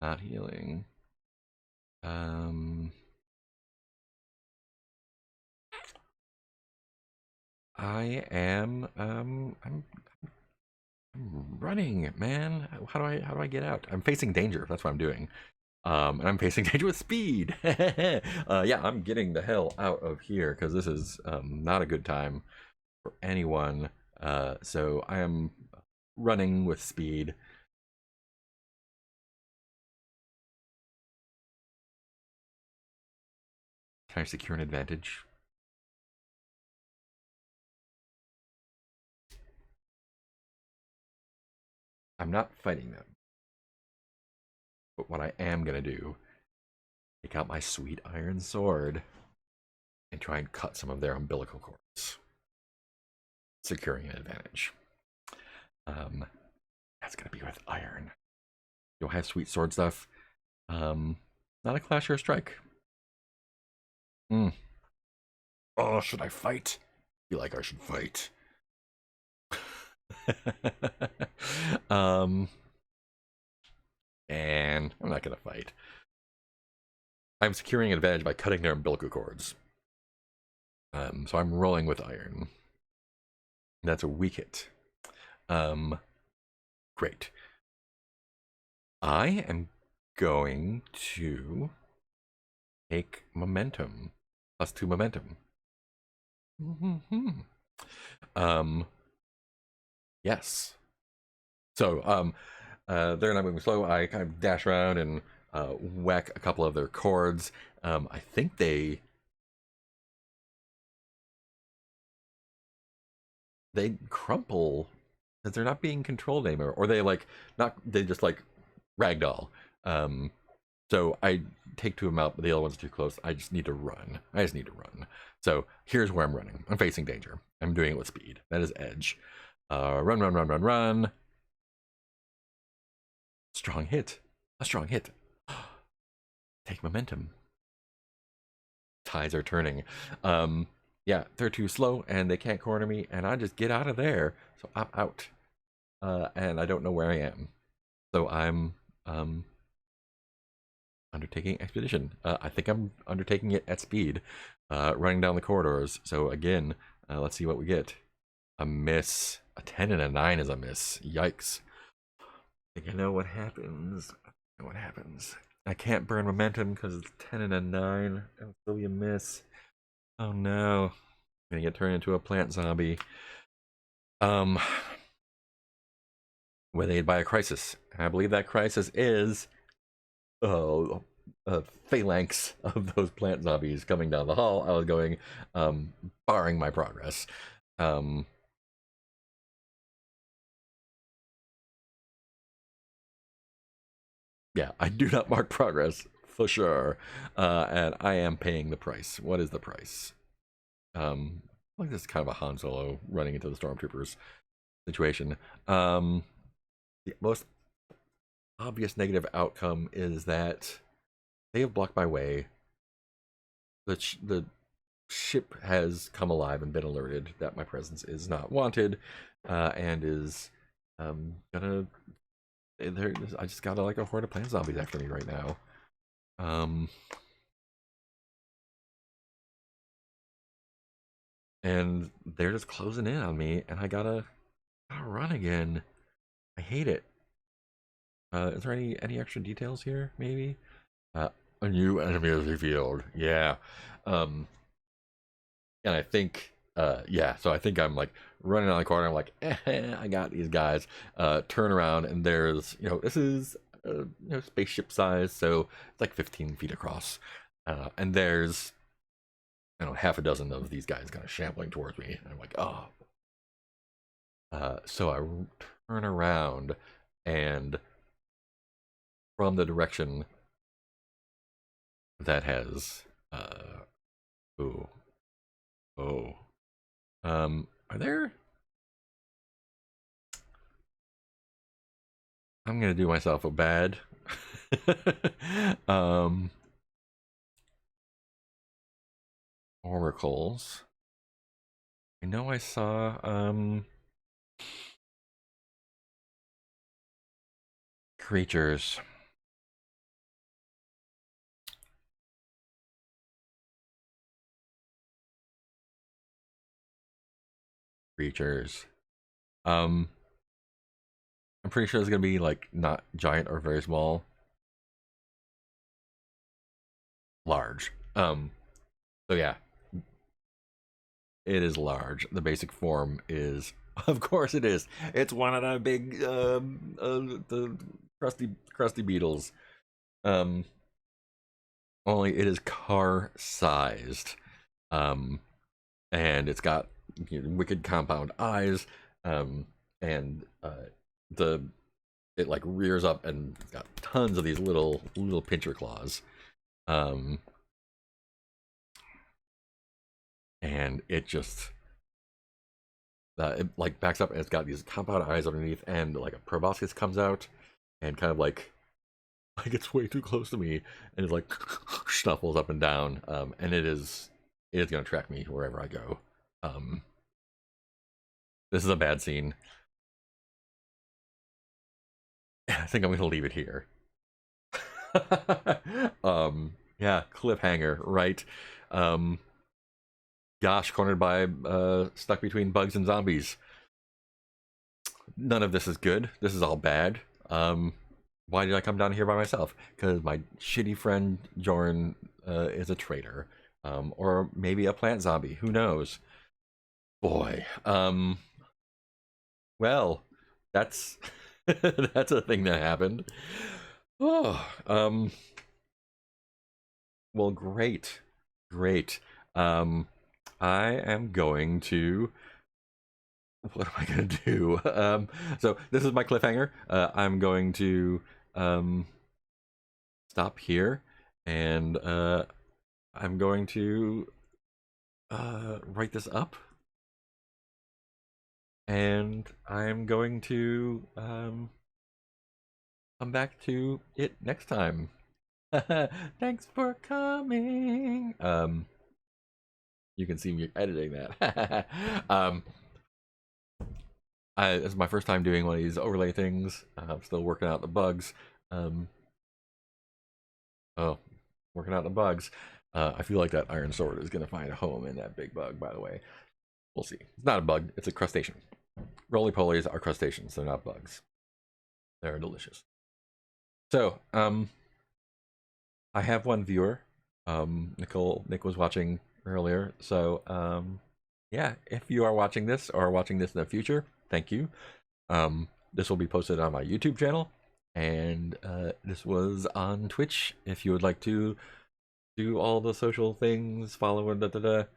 not healing. Um, I am I'm running, man. How do I get out? I'm facing danger. That's what I'm doing. And I'm facing danger with speed. Yeah, I'm getting the hell out of here because this is not a good time for anyone. So I am running with speed. Can I secure an advantage? I'm not fighting them. But what I am gonna do, take out my sweet iron sword and try and cut some of their umbilical cords, securing an advantage. Um, that's gonna be with iron. Do I have sweet sword stuff? Not a clash or a strike. Mm. Oh, should I fight? I feel like I should fight. um, and I'm not gonna fight. I'm securing an advantage by cutting their umbilical cords. So I'm rolling with iron. That's a weak hit. Great. I am going to take momentum. +2 momentum. Um, yes. So, they're not moving slow. I kind of dash around and whack a couple of their cords. I think they crumple because they're not being controlled anymore, or they just like ragdoll. Um, so I take two of them out, but the other one's too close. I just need to run. I just need to run. So here's where I'm running. I'm facing danger. I'm doing it with speed. That is edge. Run, run, run, run, run. Strong hit. A strong hit. Take momentum. Tides are turning. Yeah, they're too slow and they can't corner me, and I just get out of there. So I'm out. And I don't know where I am. So I'm undertaking expedition. I think I'm undertaking it at speed, running down the corridors. So again, let's see what we get. A miss. A 10 and a 9 is a miss. Yikes. I think I know what happens. I know what happens. I can't burn momentum because it's 10 and a 9. It'll still be a miss. Oh no. I'm gonna get turned into a plant zombie. With aid by a crisis. And I believe that crisis is a phalanx of those plant zombies coming down the hall. I was going, barring my progress. Yeah, I do not mark progress for sure, and I am paying the price. What is the price? Like this is kind of a Han Solo running into the stormtroopers situation. The most obvious negative outcome is that they have blocked my way. The ship has come alive and been alerted that my presence is not wanted, and is gonna. I just got like a horde of plant zombies after me right now. And they're just closing in on me, and I gotta run again. I hate it. Is there any extra details here? Maybe. Uh, A new enemy is revealed. Yeah. Um, and I think, yeah, so I think I'm like running on the corner. I'm like, I got these guys. Turn around, and there's, this is, spaceship size, so it's like 15 feet across. And there's, half a dozen of these guys kind of shambling towards me. And I'm like, oh. So I turn around, and from the direction that has, ooh, oh, are there? I'm gonna do myself a bad. um, Oracles. I know I saw creatures. Creatures. Um, I'm pretty sure it's gonna be like not giant or very small. Large. So yeah, it is large. The basic form is, of course, it is. It's one of the big, the crusty beetles. Um, Only it is car sized. Um, and it's got wicked compound eyes. And the it like rears up and it's got tons of these little pincher claws. Um, and it just it like backs up and it's got these compound eyes underneath, and like a proboscis comes out and kind of like it's way too close to me, and it's like snuffles up and down. And it is gonna track me wherever I go. Um, this is a bad scene. I think I'm gonna leave it here. Yeah, cliffhanger, right? Um, Gosh, cornered by stuck between bugs and zombies. None of this is good. This is all bad. Why did I come down here by myself? Because my shitty friend Jorn is a traitor. Or maybe a plant zombie. Who knows? Boy. Well, that's that's a thing that happened. Oh, well, great. Great. Um, I am going to. What am I going to do? So this is my cliffhanger. I'm going to um, stop here, and I'm going to write this up, and I'm going to come back to it next time. Thanks for coming. You can see me editing that. This is my first time doing one of these overlay things. I'm still working out the bugs. Um, oh, working out the bugs. I feel like that iron sword is going to find a home in that big bug, by the way. We'll see. It's not a bug, it's a crustacean. Roly-polies are crustaceans, they're not bugs. They're delicious. So, I have one viewer. Nick was watching earlier. So, yeah, if you are watching this or watching this in the future, thank you. This will be posted on my YouTube channel, and this was on Twitch. If you would like to do all the social things, follow and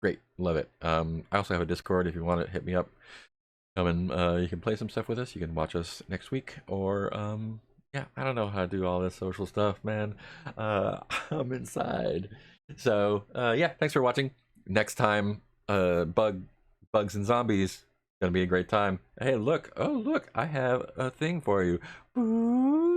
great, love it. I also have a Discord. If you want to hit me up, come and you can play some stuff with us. You can watch us next week, or yeah, I don't know how to do all this social stuff, man. I'm inside. So yeah, thanks for watching. Next time, bugs and zombies. Gonna be a great time. Hey, look! Oh, look! I have a thing for you. Boo!